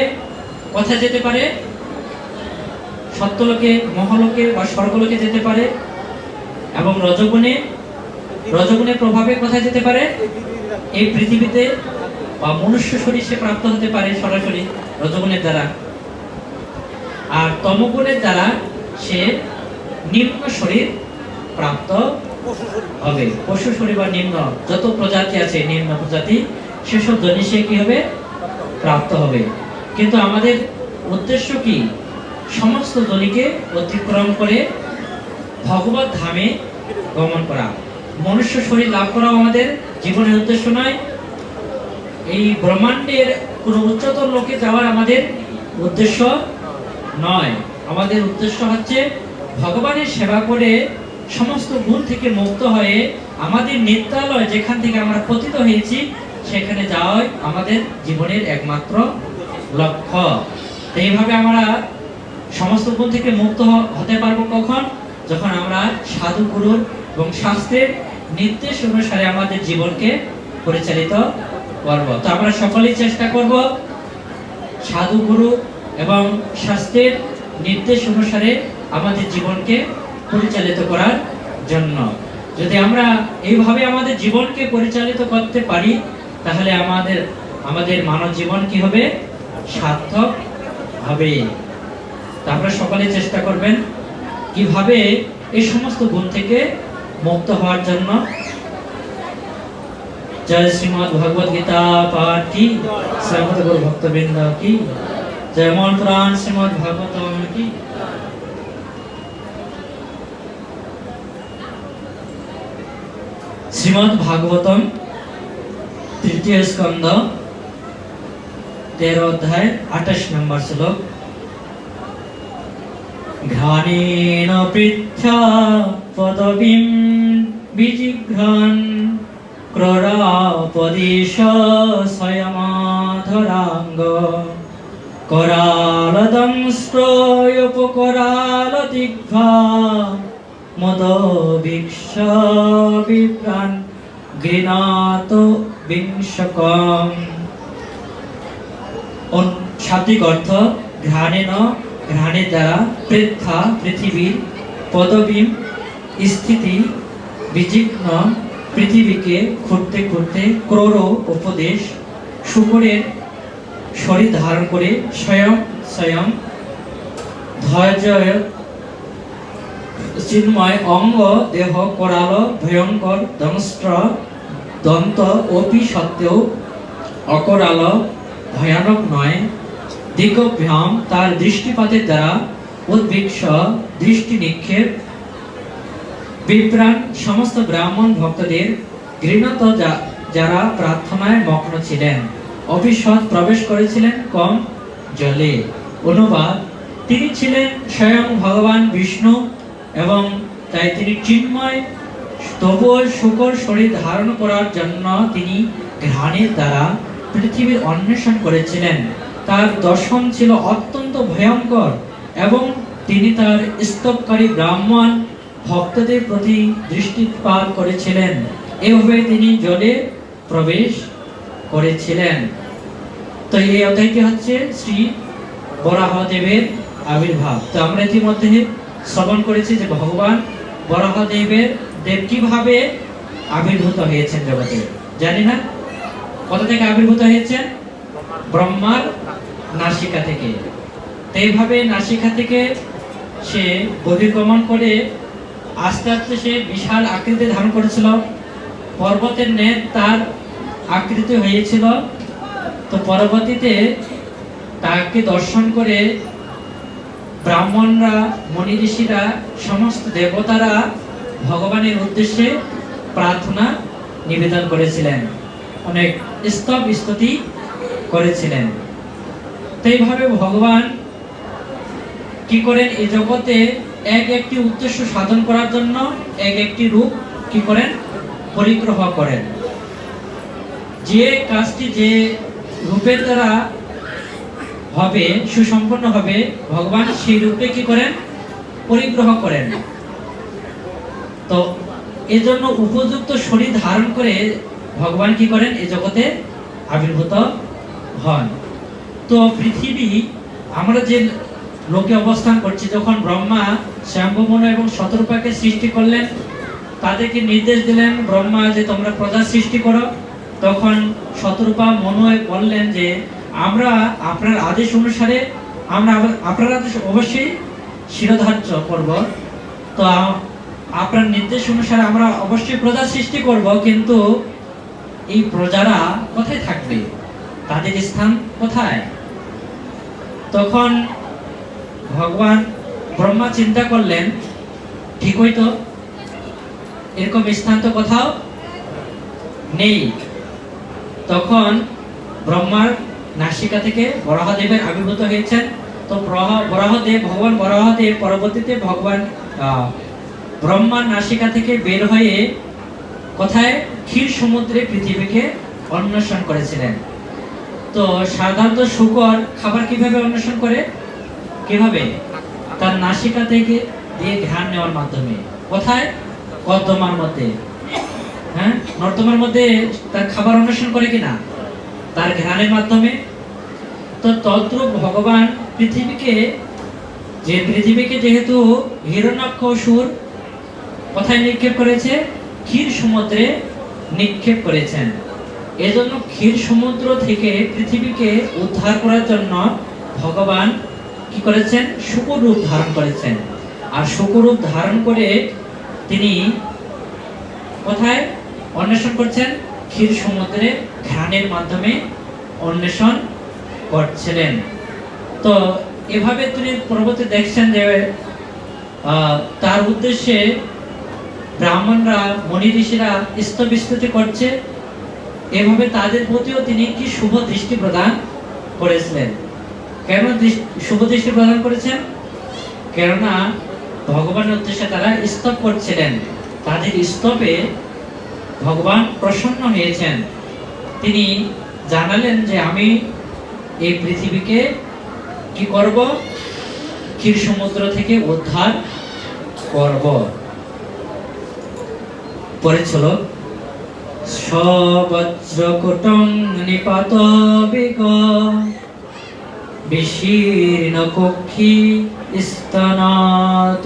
কোথায় যেতে পারে? সত্যলোকে, মহালোকে বা স্বর্গলোকে যেতে পারে। এবং রজগুণের প্রভাবে কোথায় যেতে পারে? এই পৃথিবীতে বা মনুষ্য শরীর সে প্রাপ্ত হতে পারে সরাসরি রজগুণের দ্বারা। আর তমগুণের দ্বারা সে নিম্ন শরীর প্রাপ্ত হবে। পশু শরীর বা নিম্ন যত প্রজাতি আছে, নিম্ন প্রজাতি, সেসব জন্যে সে কি হবে? প্রাপ্ত হবে। কিন্তু আমাদের উদ্দেশ্য কি? সমস্ত জনিকে অতিক্রম করে ভগবত ধামে গমন করা। মনুষ্য শরীর লাভ করাও আমাদের জীবনের উদ্দেশ্য নয়। এই ব্রহ্মাণ্ডের কোনো উচ্চতর লোকে যাওয়ার আমাদের উদ্দেশ্য নয়। আমাদের উদ্দেশ্য হচ্ছে ভগবানের সেবা করে সমস্ত গুণ থেকে মুক্ত হয়ে আমাদের নিত্যালয়, যেখান থেকে আমরা পতিত হয়েছি, সেখানে যাওয়াই আমাদের জীবনের একমাত্র লক্ষ্য। এইভাবে আমরা সমস্ত গুণ থেকে মুক্ত হতে পারবো কখন? যখন আমরা সাধু গুরুর এবং শাস্ত্রের নির্দেশ অনুসারে আমাদের জীবনকে পরিচালিত করব। তো আমরা সকলেই চেষ্টা করব সাধু গুরু এবং শাস্ত্রের নির্দেশ অনুসারে আমাদের জীবনকে পরিচালিত করার জন্য। যদি আমরা এইভাবে আমাদের জীবনকে পরিচালিত করতে পারি, তাহলে আমাদের মানব জীবন কি হবে? সার্থক হবে। তা আপনারা সকলে চেষ্টা করবেন কিভাবে এই সমস্ত গুণ থেকে মুক্ত হওয়ার জন্য। जय श्रीमद् भगवद गीता पाठ की, श्रीमद् गुरु भक्तवृंद की जय। मौन पुराण श्रीमद् भागवतम की। श्रीमद् भागवतम तृतीय स्कंद 13 अध्याय 28 नंबर श्लोक। घ्राणेन पृथ्या पदवीं विजिघ्रान् क्रोरापदेश स्वयमाधरांग करालदंष्ट्रोपकरालदिग्भा मदवीक्ष्य विभ्रान् घृणातो विंशकम्। शाब्दिक अर्थ घ्राणेन घ्राणे द्वारा पृथा पृथिवीर पदवीं स्थिति विजिघ्न पृथिवीके खुঁড়তে খুঁড়তে ক্রোর উপদেশ শুকরের শরীর ধারণ করে স্বয়ং স্বয়ং ধৈর্য চিন্ময় অঙ্গ দেহ করাল ভয়ঙ্কর দংষ্ট্র দন্ত অপি সত্ত্বেও অকরাল ভয়ানক নয়। দিগভ্যাম তার দৃষ্টিপাতের দ্বারা উদ্ভিক্ষ দৃষ্টি নিক্ষেপ বিভ্রাণ সমস্ত ব্রাহ্মণ ভক্তদের ঘৃণত যারা প্রার্থনায় মগ্ন ছিলেন। অভিশত প্রবেশ করেছিলেন কম জলে। অনুবাদ, তিনি ছিলেন স্বয়ং ভগবান বিষ্ণু এবং তাই তিনি চিন্ময়, তবুও শুকর শরীর ধারণ করার জন্য তিনি ঘ্রাণের দ্বারা পৃথিবীর অন্বেষণ করেছিলেন। তার দর্শন ছিল অত্যন্ত ভয়ঙ্কর এবং তিনি তার স্তবকারী ব্রাহ্মণ ভক্তদের প্রতি দৃষ্টিপাত করেছিলেন। এভাবে তিনি জলে প্রবেশ করেছিলেন। তো এই অধ্যায়টি হচ্ছে শ্রী বরাহদেবের আবির্ভাব। তো আমরা ইতিমধ্যে শ্রবণ করেছি যে ভগবান বরাহদেবের দেব কিভাবে আবির্ভূত হয়েছেন জগতে। জানি না কোথা থেকে আবির্ভূত হয়েছেন? ব্রহ্মার নাসিকা থেকে। তো এইভাবে নাসিকা থেকে সে বহির্গমন করে আস্তে আস্তে সে বিশাল আকৃতি ধারণ করেছিল। পর্বতের ন্যায় তার আকৃতি হয়েছিল। তো পরবর্তীতে তাকে দর্শন করে ব্রাহ্মণরা, মুনি ঋষিরা, সমস্ত দেবতারা ভগবানের উদ্দেশ্যে প্রার্থনা নিবেদন করেছিলেন, অনেক স্তব স্তুতি করেছিলেন। তো এইভাবে ভগবান কি করেন, এই জগতে এক একটি উদ্দেশ্য সাধন করার জন্য এক একটি রূপ কি করেন, পরিগ্রহ করেন। যে কাজটি যে রূপের দ্বারা হবে, সুসম্পন্ন হবে, ভগবান সেই রূপে কি করেন, পরিগ্রহ করেন। তো এজন্য উপযুক্ত শরীর ধারণ করে ভগবান কি করেন, এই জগতে আবির্ভূত হন। তো পৃথিবী আমরা যে লোকে অবস্থান করছি, যখন ব্রহ্মা স্বয়ম্ভুমনু এবং শতরূপাকে সৃষ্টি করলেন, তাদেরকে নির্দেশ দিলেন ব্রহ্মা যে তোমরা প্রজা সৃষ্টি করো। তখন শতরূপা মনু বললেন যে আমরা আপনার আদেশ অনুসারে, আমরা আপনার আদেশ অবশ্যই শিরোধার্য করব। তো আপনার নির্দেশ অনুসারে আমরা অবশ্যই প্রজা সৃষ্টি করব, কিন্তু এই প্রজারা কোথায় থাকবে, তাদের স্থান কোথায়? তখন ভগবান ব্রহ্মা চিন্তা করলেন, ঠিক হইতো এরকম স্থান তো কোথাও নেই। তখন ব্রহ্মার নাসিকা থেকে বরাহদেবের আবির্ভূত হয়েছেন। তো বরাহদেব, ভগবান বরাহদেব পরবর্তীতে ভগবান ব্রহ্মার নাসিকা থেকে বের হয়ে কোথায়, ক্ষীর সমুদ্রে পৃথিবীকে অন্বেষণ করেছিলেন। তো সাধারণত শূকর খাবার কিভাবে অন্বেষণ করে, কিভাবে? তার নাসিকা থেকে দিয়ে ঘ্রাণ নেওয়ার মাধ্যমে। কোথায়? কর্দমার মধ্যে, হ্যাঁ, নর্দমার মধ্যে তার খাবার অন্বেষণ করে কিনা, তার ঘ্রাণের মাধ্যমে। তো তদ্রূপ ভগবান পৃথিবীকে যেহেতু হিরণ্যাক্ষসুর কোথায় নিক্ষেপ করেছে, ক্ষীর সমুদ্রে নিক্ষেপ করেছেন। এজন্য ক্ষীর সমুদ্র থেকে পৃথিবীকে উদ্ধার করার জন্য ভগবান কি করেছেন, শুকর রূপ ধারণ করেছেন। আর শুকর রূপ ধারণ করে তিনি কোথায় অন্বেষণ করছেন, ক্ষীর সমুদ্রে ধ্যানের মাধ্যমে অন্বেষণ করছিলেন। তো এভাবে তিনি পরবর্তী দেখছেন যে তার উদ্দেশ্যে ব্রাহ্মণরা মনি ঋষিরা স্তবস্তুতি করছে, এভাবে তাদের প্রতিও তিনি কি শুভ দৃষ্টি প্রদান করেছিলেন। কেন শুভ দৃষ্টি প্রদান করেছেন? কেননা ভগবানের উদ্দেশ্যে তারা স্তব করছিলেন, তাদের স্তবে ভগবান প্রসন্ন হয়েছেন। তিনি জানালেন যে আমি এই পৃথিবীকে কি করব? ক্ষীর সমুদ্র থেকে উদ্ধার করব। পরে ছিল সবজ্রকুটং নিপাত বেগ বিশীর্ণ কক্ষী স্তনাতুৎপন্ন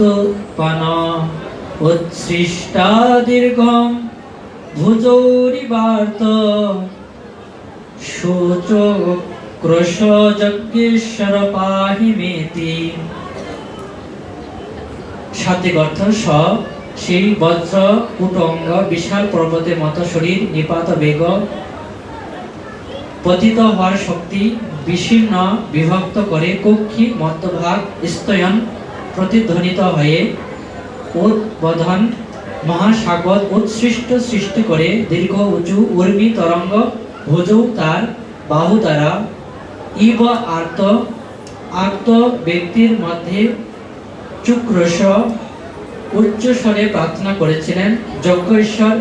উচ্ছৃষ্টা দীর্ঘম ভুজৌরিবার্ত শুচক্রোশ যজ্ঞেশ্বর পাহি মেতি। শাব্দিক অর্থ সেই বজ্র কুটঙ্গ বিশাল পর্বতের মতো শরীর, নিপাত বেগ, পতিত হওয়ার শক্তি, বিশীর্ণ বিভক্ত করে কক্ষী মধ্যভাগ স্তয়ন প্রতিধ্বনিত হয়ে উদ্বোধন মহাসাগর উৎসৃষ্ট সৃষ্টি করে দীর্ঘ উঁচু উর্মি তরঙ্গ ভুজৌ তার বাহু দ্বারা ইব আর্ত ব্যক্তির মধ্যে চুক্রোশ উচ্চ স্বরে প্রার্থনা করেছিলেন, যজ্ঞ ঈশ্বর,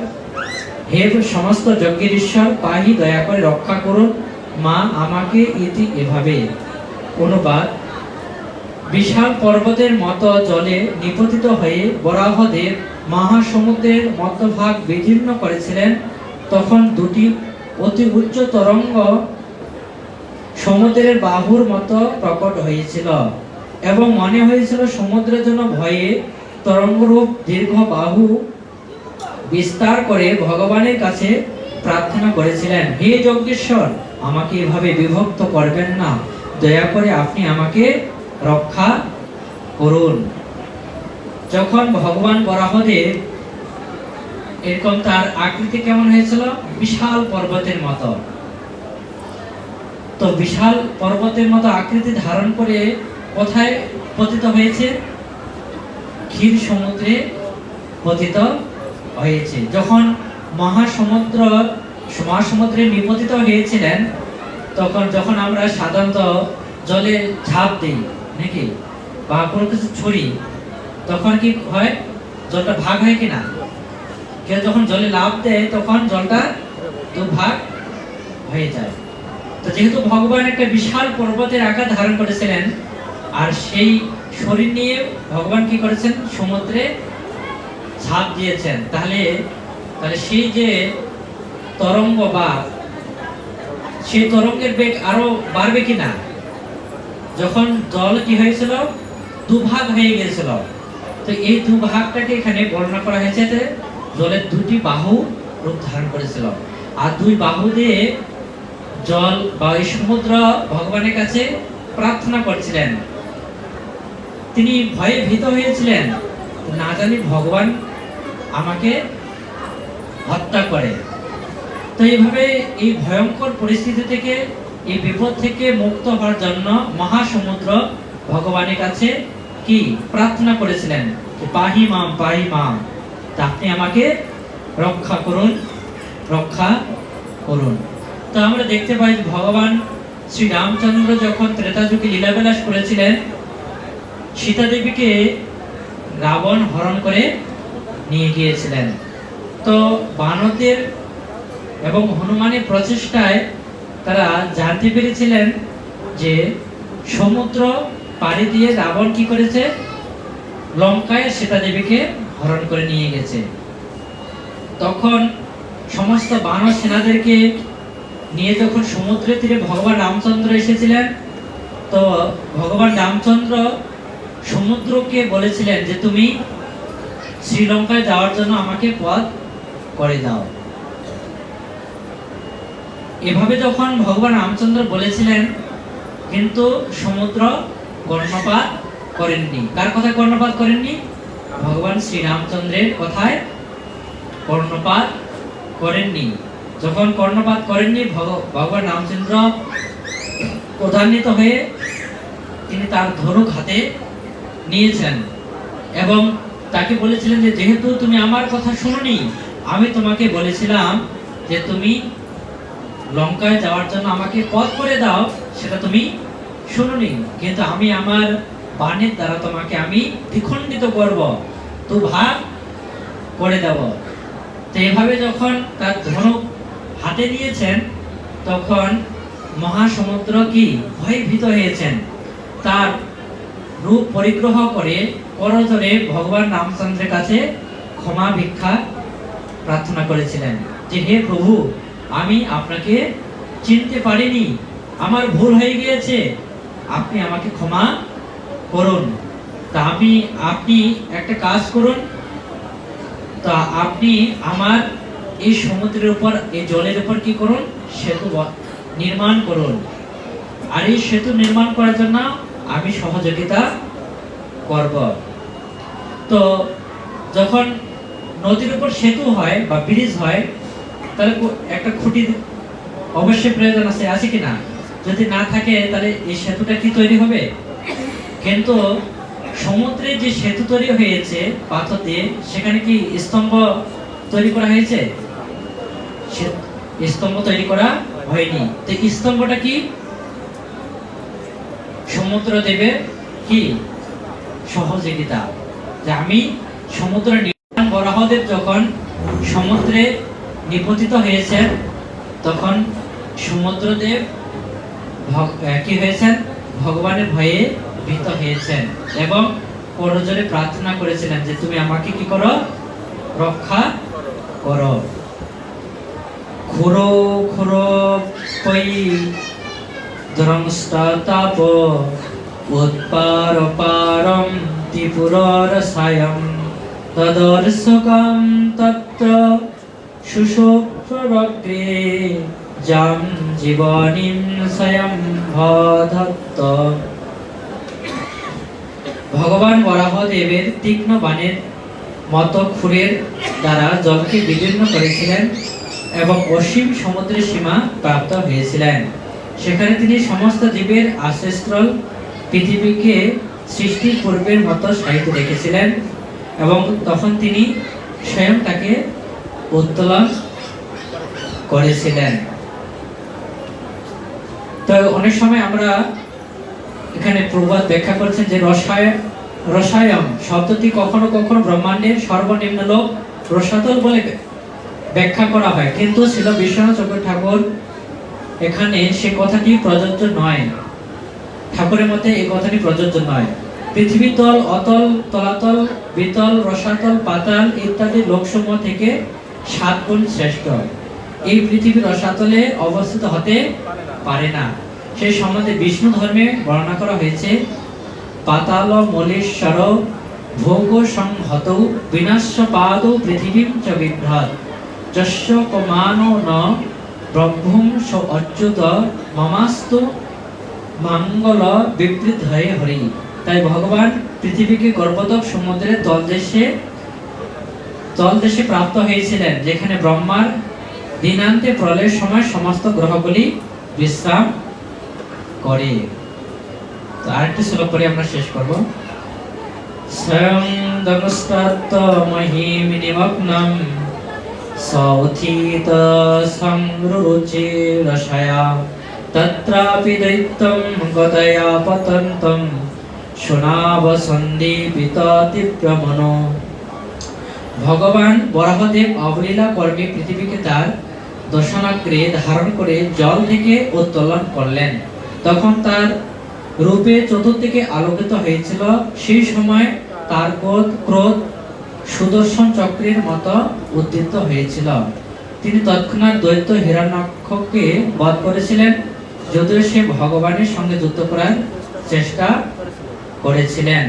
হে সমস্ত যজ্ঞের ঈশ্বর, পাহি দয়া করে রক্ষা করুন মা আমাকে। ইতি এভাবে। অনুবাদ: বিশাল পর্বতের মতো জলে নিপতিত হয়ে বরাহদেব মহাসমুদ্রের মধ্যভাগ বিদীর্ণ করেছিলেন। তখন দুটি অতি উচ্চ তরঙ্গ সমুদ্রের বাহুর মতো প্রকট হয়েছিল এবং মনে হয়েছিল সমুদ্রের জন্য ভয়ে তরঙ্গরূপ দীর্ঘ বাহু বিস্তার করে ভগবানের কাছে প্রার্থনা করেছিলেন, হে যজ্ঞেশ্বর, আমাকে এভাবে বিভক্ত করবেন না, দয়া করে আপনি আমাকে রক্ষা করুন। যখন ভগবান বরাহদেব এরকম, তার আকৃতি কেমন হয়েছিল? বিশাল পর্বতের মতো। তো বিশাল পর্বতের মতো আকৃতি ধারণ করে কোথায় পতিত হয়েছে? ক্ষীর সমুদ্রে পতিত হয়েছে। যখন মহাসমুদ্রে নিপতিত হয়েছিলেন, যখন আমরা সাধারণত জলে ঝাঁপ দিই নাকি, বা কোনো কিছু ছড়ি, তখন কি হয়? জলটা ভাগ হয় কিনা? কেউ যখন জলে লাফ দেয় তখন জলটা দুভাগ হয়ে যায়। তো যেহেতু ভগবান একটা বিশাল পর্বতের আকার ধারণ করেছিলেন, আর সেই শরীর নিয়ে ভগবান কি করেছেন? সমুদ্রে ঝাঁপ দিয়েছেন। তাহলে সেই যে তরঙ্গ, বা সেই তরঙ্গের বেগ আরো বাড়বে কিনা? যখন জল কি হয়েছিল? দুভাগ হয়ে গিয়েছিল। তো এই দুভাগটাকে এখানে বর্ণনা করা হয়েছে যে জলের দুটি বাহু রূপ ধারণ করেছিল, আর দুই বাহু দিয়ে জল বা এই সমুদ্র ভগবানের কাছে প্রার্থনা করছিলেন। তিনি ভয়ে ভীত হয়েছিলেন, না জানি ভগবান আমাকে হত্যা করে। তো এইভাবে এই ভয়ঙ্কর পরিস্থিতি থেকে, এই বিপদ থেকে মুক্ত হওয়ার জন্য মহাসমুদ্র ভগবানের কাছে কি প্রার্থনা করেছিলেন? পাহি মাম, পাহি মাম, তা আপনি আমাকে রক্ষা করুন, রক্ষা করুন। তো আমরা দেখতে পাই ভগবান শ্রী রামচন্দ্র যখন ত্রেতা যুগে লীলাবিলাস করেছিলেন, সীতা দেবীকে রাবণ হরণ করে নিয়ে গিয়েছিলেন। তো বানরদের এবং হনুমানের প্রচেষ্টায় তারা জানতে পেরেছিলেন যে সমুদ্র পাড়ি দিয়ে রাবণ কি করেছে? লঙ্কায় সীতা দেবীকে হরণ করে নিয়ে গেছে। তখন সমস্ত বানর সেনাদেরকে নিয়ে যখন সমুদ্রের তীরে ভগবান রামচন্দ্র এসেছিলেন, তো ভগবান রামচন্দ্র সমুদ্রকে বলেছিলেন যে তুমি শ্রীলঙ্কায় যাওয়ার জন্য আমাকে পথ করে দাও। এভাবে যখন ভগবান রামচন্দ্র বলেছিলেন, কিন্তু সমুদ্র কর্ণপাত করেননি। কার কথায় কর্ণপাত করেননি? ভগবান শ্রী রামচন্দ্রের কথায় কর্ণপাত করেননি। যখন কর্ণপাত করেননি, ভগবান রামচন্দ্র ক্রোধান্বিত হয়ে তিনি তার ধনুক হাতে নিয়েছেন এবং তাকে বলেছিলেন যে যেহেতু তুমি আমার কথা শুনোনি, আমি তোমাকে বলেছিলাম যে তুমি লঙ্কায় যাওয়ার জন্য আমাকে পথ করে দাও, সেটা তুমি শুনোনি, কিন্তু আমি আমার বাণের দ্বারা তোমাকে আমি দ্বিখণ্ডিত করব, তো ভাগ করে দেব। তো এভাবে যখন তার ধনুক হাতে নিয়েছেন, তখন মহাসমুদ্র কি ভয়ে ভীত হয়েছেন। তার রূপ পরিগ্রহ করে করজোড়ে ভগবান রামচন্দ্রের কাছে ক্ষমা ভিক্ষা প্রার্থনা করেছিলেন যে হে প্রভু, আমি আপনাকে চিনতে পারিনি, আমার ভুল হয়ে গিয়েছে, আপনি আমাকে ক্ষমা করুন। তা আপনি একটা কাজ করুন, তা আপনি আমার এই সমুদ্রের উপর, এই জলের উপর কি করুন, সেতু নির্মাণ করুন, আর এই সেতু নির্মাণ করার জন্য আমি সহযোগিতা করব। তো যখন নদীর উপর সেতু হয় বা ব্রিজ হয়, তাহলে একটা খুঁটি অবশ্যই প্রয়োজন আছে কিনা? যদি না থাকে তাহলে এই সেতুটা কি তৈরি হবে? কিন্তু সমুদ্রে যে সেতু তৈরি হয়েছে পাথর দিয়ে, সেখানে কি স্তম্ভ তৈরি করা হয়েছে? স্তম্ভ তৈরি করা হয়নি। তো স্তম্ভটা কি? সমুদ্র দেবের কি সহযোগিতা, যে আমি সমুদ্র নির্মাণ, বরাহদেব যখন সমুদ্রে নিপতিত হয়েছেন, তখন সমুদ্রদেব কি হয়েছেন, ভগবানের ভয়ে ভীত হয়েছেন এবং করজোড়ে প্রার্থনা করেছিলেন যে তুমি আমাকে কি করো, রক্ষা করো। খুরো খুরো পৈ ধ্রংস্তাপ উৎপারপারম ত্রিপুররসায়ম তদর্শকম তত্র সুষুপ্তরগ্রে জাম জীবনীম স্বয়ং ভদত্ত। ভগবান বরাহদেবের তীক্ষ্ণ বাণের মতো ক্ষুরের দ্বারা জলকে বিদীর্ণ করেছিলেন এবং অসীম সমুদ্রের সীমা প্রাপ্ত হয়েছিলেন। সেখানে তিনি সমস্ত জীবের আশ্রয়স্থল পৃথিবীকে সৃষ্টির পূর্বের মতো সাহিত্য রেখেছিলেন এবং তখন তিনি স্বয়ং তাকে উত্তোলন করেছিলেন। তো অনেক সময় আমরা এখানে প্রবাদ ব্যাখ্যা করছেন যে রসায়ন শব্দটি কখনো কখনো ব্রহ্মাণ্ডের সর্বনিম্ন লোক রসাতল বলে ব্যাখ্যা করা হয়, কিন্তু ছিল বিশ্বনাথ চক্র ঠাকুর এখানে সে কথাটি প্রযোজ্য নয়। ঠাকুরের মতে এই কথাটি প্রযোজ্য নয়। পৃথিবী তল, অতল, তলাতল, বিতল, রসাতল, পাতাল ইত্যাদি লোকসমূহ থেকে 7 গুণ শ্রেষ্ঠ। এই পৃথিবী রসাতলে অবস্থিত হতে পারে না। সেই সম্বন্ধে বিষ্ণু ধর্মে বর্ণনা করা হয়েছে, পাতাল মলেশ্বর ভোগ সংহত বিনাশ্য পাদ পৃথিবীম চ বিভ্রাট যস্য কমানো ন ব্রহ্মং স অচ্যুত মমাস্তু মঙ্গল বিবৃত হয়ে হরি। তাই ভগবান পৃথিবীকে গর্ভোদক সমুদ্রের তলদেশে প্রাপ্ত হয়েছিলেন, যেখানে ব্রহ্মার দিনান্তে প্রলয়ের সময় সমস্ত গ্রহগুলি বিশ্রাম করে। তো আরেকটি শ্লোক পরে আমরা শেষ করব। স্বয়ং দগস্তাত্ত মহিম নিমগ্নম সৌথিত সংরুচি রসায়া তত্রাপি দৈত্যম গতয়া পতন্তম শোনাব সন্দীপিত তীব্রমনো। ভগবান বরাহদেব অবলীলা কর্মে পৃথিবীকে তার দর্শনাগ্রে ধারণ করে জল থেকে উত্তোলন করলেন। তখন তার রূপে চতুর্দিকে আলোকিত হয়েছিল। সেই সময় তার ক্রোধ সুদর্শন চক্রের মতো উদ্দীপ্ত হয়েছিল। তিনি তৎক্ষণাৎ দৈত্য হিরণ্যাক্ষকে বধ করেছিলেন, যদিও সে ভগবানের সঙ্গে যুদ্ধ করার চেষ্টা করেছিলেন।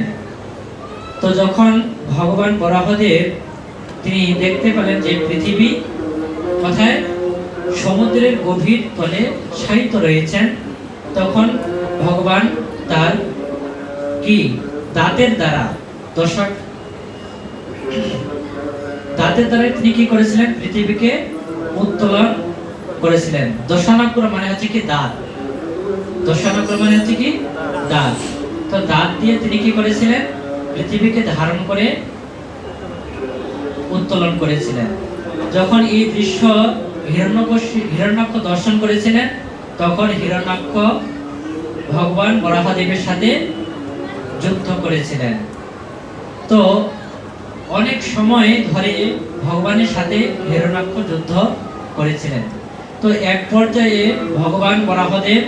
তো যখন ভগবান বরাহদেব তিনি দেখতে পেলেন যে পৃথিবী কোথায়, সমুদ্রের গভীর তলে শায়িত রয়েছেন, তখন ভগবান তার কি দাঁতের দ্বারা তিনি কি করেছিলেন, পৃথিবীকে উত্তোলন করেছিলেন। দশানগ্র মানে হচ্ছে কি দাঁত, দশানগ্র মানে হচ্ছে কি দাঁত। তো দাঁত দিয়ে তিনি কি করেছিলেন? পৃথিবীকে ধারণ করে উত্তোলন করেছিলেন। যখন এই দৃশ্য হিরণ্যাক্ষ দর্শন করেছিলেন, তখন হিরণ্যাক্ষ ভগবান বরাহদেবের সাথে যুদ্ধ করেছিলেন। তো অনেক সময় ধরে ভগবানের সাথে হিরণ্যাক্ষ যুদ্ধ করেছিলেন। তো এক পর্যায়ে ভগবান বরাহদেব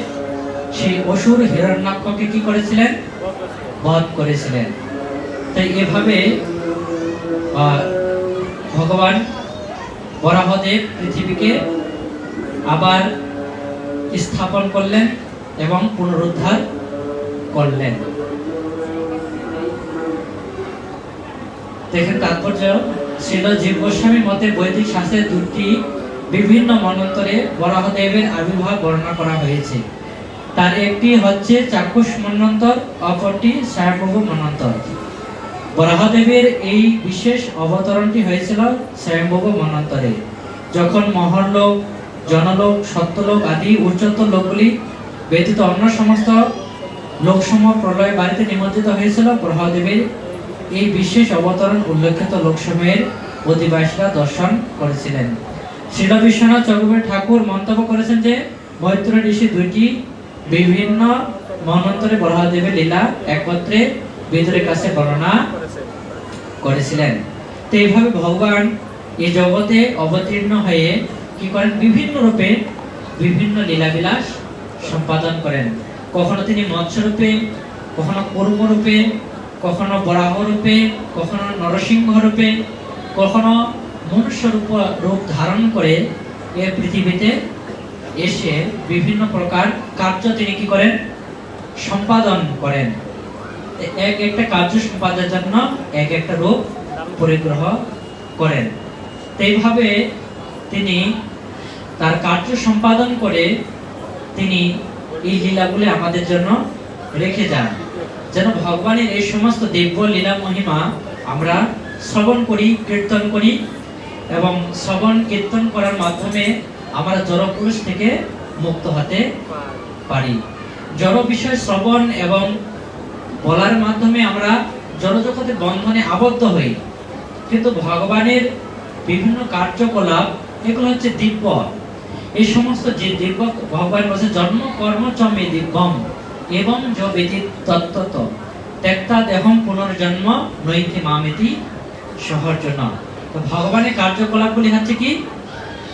সেই অসুর হিরণ্যাক্ষকে কি করেছিলেন? বধ করেছিলেন। তাই এভাবে ভগবান বরাহদেব পৃথিবীকে আবার স্থাপন করলেন এবং পুনরুদ্ধার করলেন। দেখেন তাৎপর্য, শ্রীল জীব গোস্বামী মতে বৈদিক শাস্ত্রের দুটি বিভিন্ন মন্বন্তরে বরাহদেবের আবির্ভাব বর্ণনা করা হয়েছে। তার একটি হচ্ছে চাক্ষুষ মন্বন্তর, অপরটি স্বয়ম্ভূ মন্বন্তর। বরাহদেবের এই বিশেষ অবতরণটি হয়েছিল স্বয়ম্ভূ মন্বন্তরে, যখন মহরলোক, জনলোক, সত্যলোক আদি উচ্চতর লোকগুলি ব্যতীত অন্য সমস্ত লোকসমূহ প্রলয় বাড়িতে নিমজ্জিত হয়েছিল। বরাহদেবের এই বিশেষ অবতরণ উল্লেখিত লোকসমূহের অধিবাসীরা দর্শন করেছিলেন। শ্রীল বিশ্বনাথ চক্রবর্তী ঠাকুর মন্তব্য করেছেন যে মৈত্র ঋষি দুইটি বিভিন্ন মন্বন্তরে বরাহদেবের লীলা একত্রে বিদুরের কাছে বর্ণনা করেছিলেন। তো এইভাবে ভগবান এই জগতে অবতীর্ণ হয়ে কি করেন? বিভিন্ন রূপে বিভিন্ন লীলাবিলাস সম্পাদন করেন। কখনো তিনি মৎস্য রূপে, কখনো কুর্ম রূপে, কখনো বরাহ রূপে, কখনো নরসিংহ রূপে, কখনো মনুষ্য রূপ ধারণ করে এ পৃথিবীতে এসে বিভিন্ন প্রকার কার্য তিনি কি করেন? সম্পাদন করেন। এক একটা কার্য সম্পাদনের জন্য এক একটা রূপ পরিগ্রহ করেন। এইভাবে তিনি তার কার্য সম্পাদন করে তিনি এই লীলাগুলি আমাদের জন্য রেখে যান, যেন ভগবানের এই সমস্ত দিব্য লীলা মহিমা আমরা শ্রবণ করি, কীর্তন করি, এবং শ্রবণ কীর্তন করার মাধ্যমে আমরা জড় পুরুষ থেকে মুক্ত হতে পারি। জড় বিষয় শ্রবণ এবং বলার মাধ্যমে আমরা জড় জগতের বন্ধনে আবদ্ধ হই, কিন্তু ভগবানের বিভিন্ন কার্যকলাপ এগুলো হচ্ছে দিব্য। এই সমস্ত যে দিব্য, ভগবান বলছে জন্ম কর্ম চ মে দিব্যম এবং য বেদি তত্ত্বত ত্যক্তা দেহম পুনর্জন্ম নৈতি মামেতি সহর্জন। তো ভগবানের কার্যকলাপগুলি হচ্ছে কি?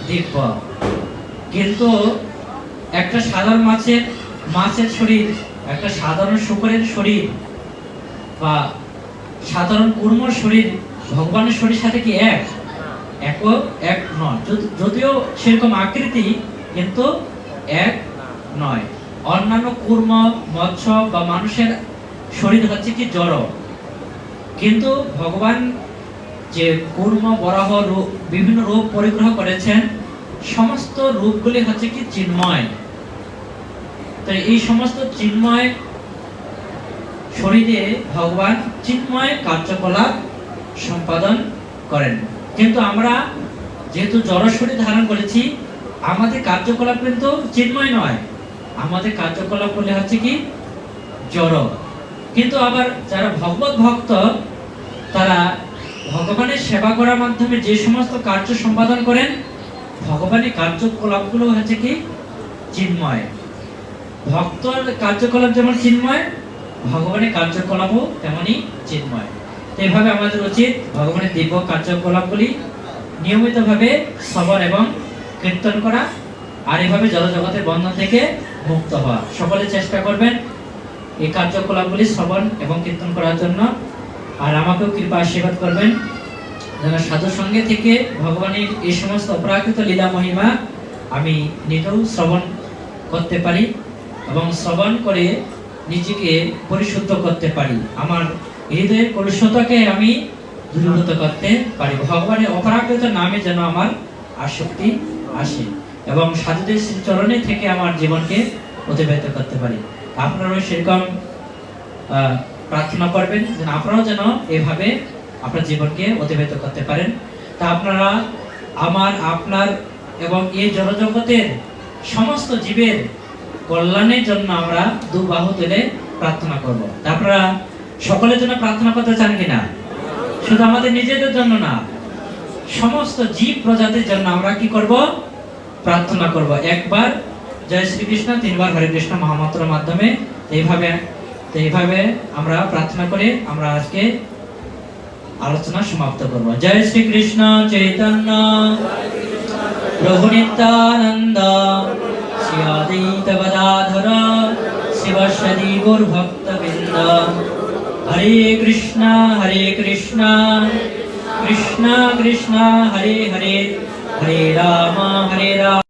দিব্য। কিন্তু একটা সাধারণ মাছের শরীর, একটা সাধারণ শুকরের শরীর বা সাধারণ কুর্মর শরীর ভগবানের শরীরের সাথে কি এক নয়। যদিও সেরকম আকৃতি, কিন্তু এক নয়। অন্যান্য কুর্ম, মৎস্য বা মানুষের শরীর হচ্ছে কি জড়, কিন্তু ভগবান যে কুর্ম, বরাহ রূপ, বিভিন্ন রূপ পরিগ্রহ করেছেন, সমস্ত রূপগুলি হচ্ছে কি চিন্ময়। তো এই সমস্ত চিন্ময় শরীরে ভগবান চিন্ময় কার্যকলাপ সম্পাদন করেন। কিন্তু আমরা যেহেতু জড় শরীর ধারণ করেছি, আমাদের কার্যকলাপ কিন্তু চিন্ময় নয়, আমাদের কার্যকলাপ বলে হচ্ছে কি জড়। কিন্তু আবার যারা ভগবত ভক্ত, তারা ভগবানের সেবা করার মাধ্যমে যে সমস্ত কার্য সম্পাদন করেন, ভগবানের কার্যকলাপগুলো হচ্ছে কি চিন্ময়। ভক্তর কার্যকলাপ যেমন চিন্ময়, ভগবানের কার্যকলাপও তেমনি চিন্ময়। এইভাবে আমাদের উচিত ভগবানের দিব্য কার্যকলাপগুলি নিয়মিতভাবে শ্রবণ এবং কীর্তন করা, আর এভাবে জড়জগতের বন্ধন থেকে মুক্ত হওয়া। সকলে চেষ্টা করবেন এই কার্যকলাপগুলি শ্রবণ এবং কীর্তন করার জন্য। আর আমাকেও কৃপা আশীর্বাদ করবেন যেন সাধু সঙ্গে থেকে ভগবানের এই সমস্ত অপ্রাকৃত লীলা মহিমা আমি নিজেও শ্রবণ করতে পারি এবং শ্রবণ করে নিজেকে পরিশুদ্ধ করতে পারি, আমার হৃদয়ের কলুষতাকে আমি দূরীভূত করতে পারি। ভগবানের অপরাকৃত নামে যেন আমার আসক্তি আসে এবং সাধুদের চরণে থেকে আমার জীবনকে অতিবাহিত করতে পারি। আপনারাও সেরকম প্রার্থনা করবেন যেন আপনারাও যেন এভাবে আপনার জীবনকে অতিবাহিত করতে পারেন। তা আপনারা আপনার এবং এই জড়জগতের সমস্ত জীবের কল্যাণের জন্য আমরা দু বাহু তুলে প্রার্থনা করব। আপনারা সকলের জন্য প্রার্থনা করতে চান কিনা? শুধু আমাদের নিজেদের জন্য না, সমস্ত জীব প্রজাতির জন্য আমরা কি করব? প্রার্থনা করব। একবার জয় শ্রীকৃষ্ণ, তিনবার হরে কৃষ্ণ মহামন্ত্রের মাধ্যমে এইভাবে আমরা প্রার্থনা করে আমরা আজকে আলোচনা সমাপ্ত করব। জয় শ্রীকৃষ্ণ চৈতন্য প্রভু নিত্যানন্দ শ্রী অদ্বৈত গদাধর শিবসদি গৌর ভক্তবৃন্দ। হরে কৃষ্ণ কৃষ্ণ কৃষ্ণ হরে হরে, হরে রাম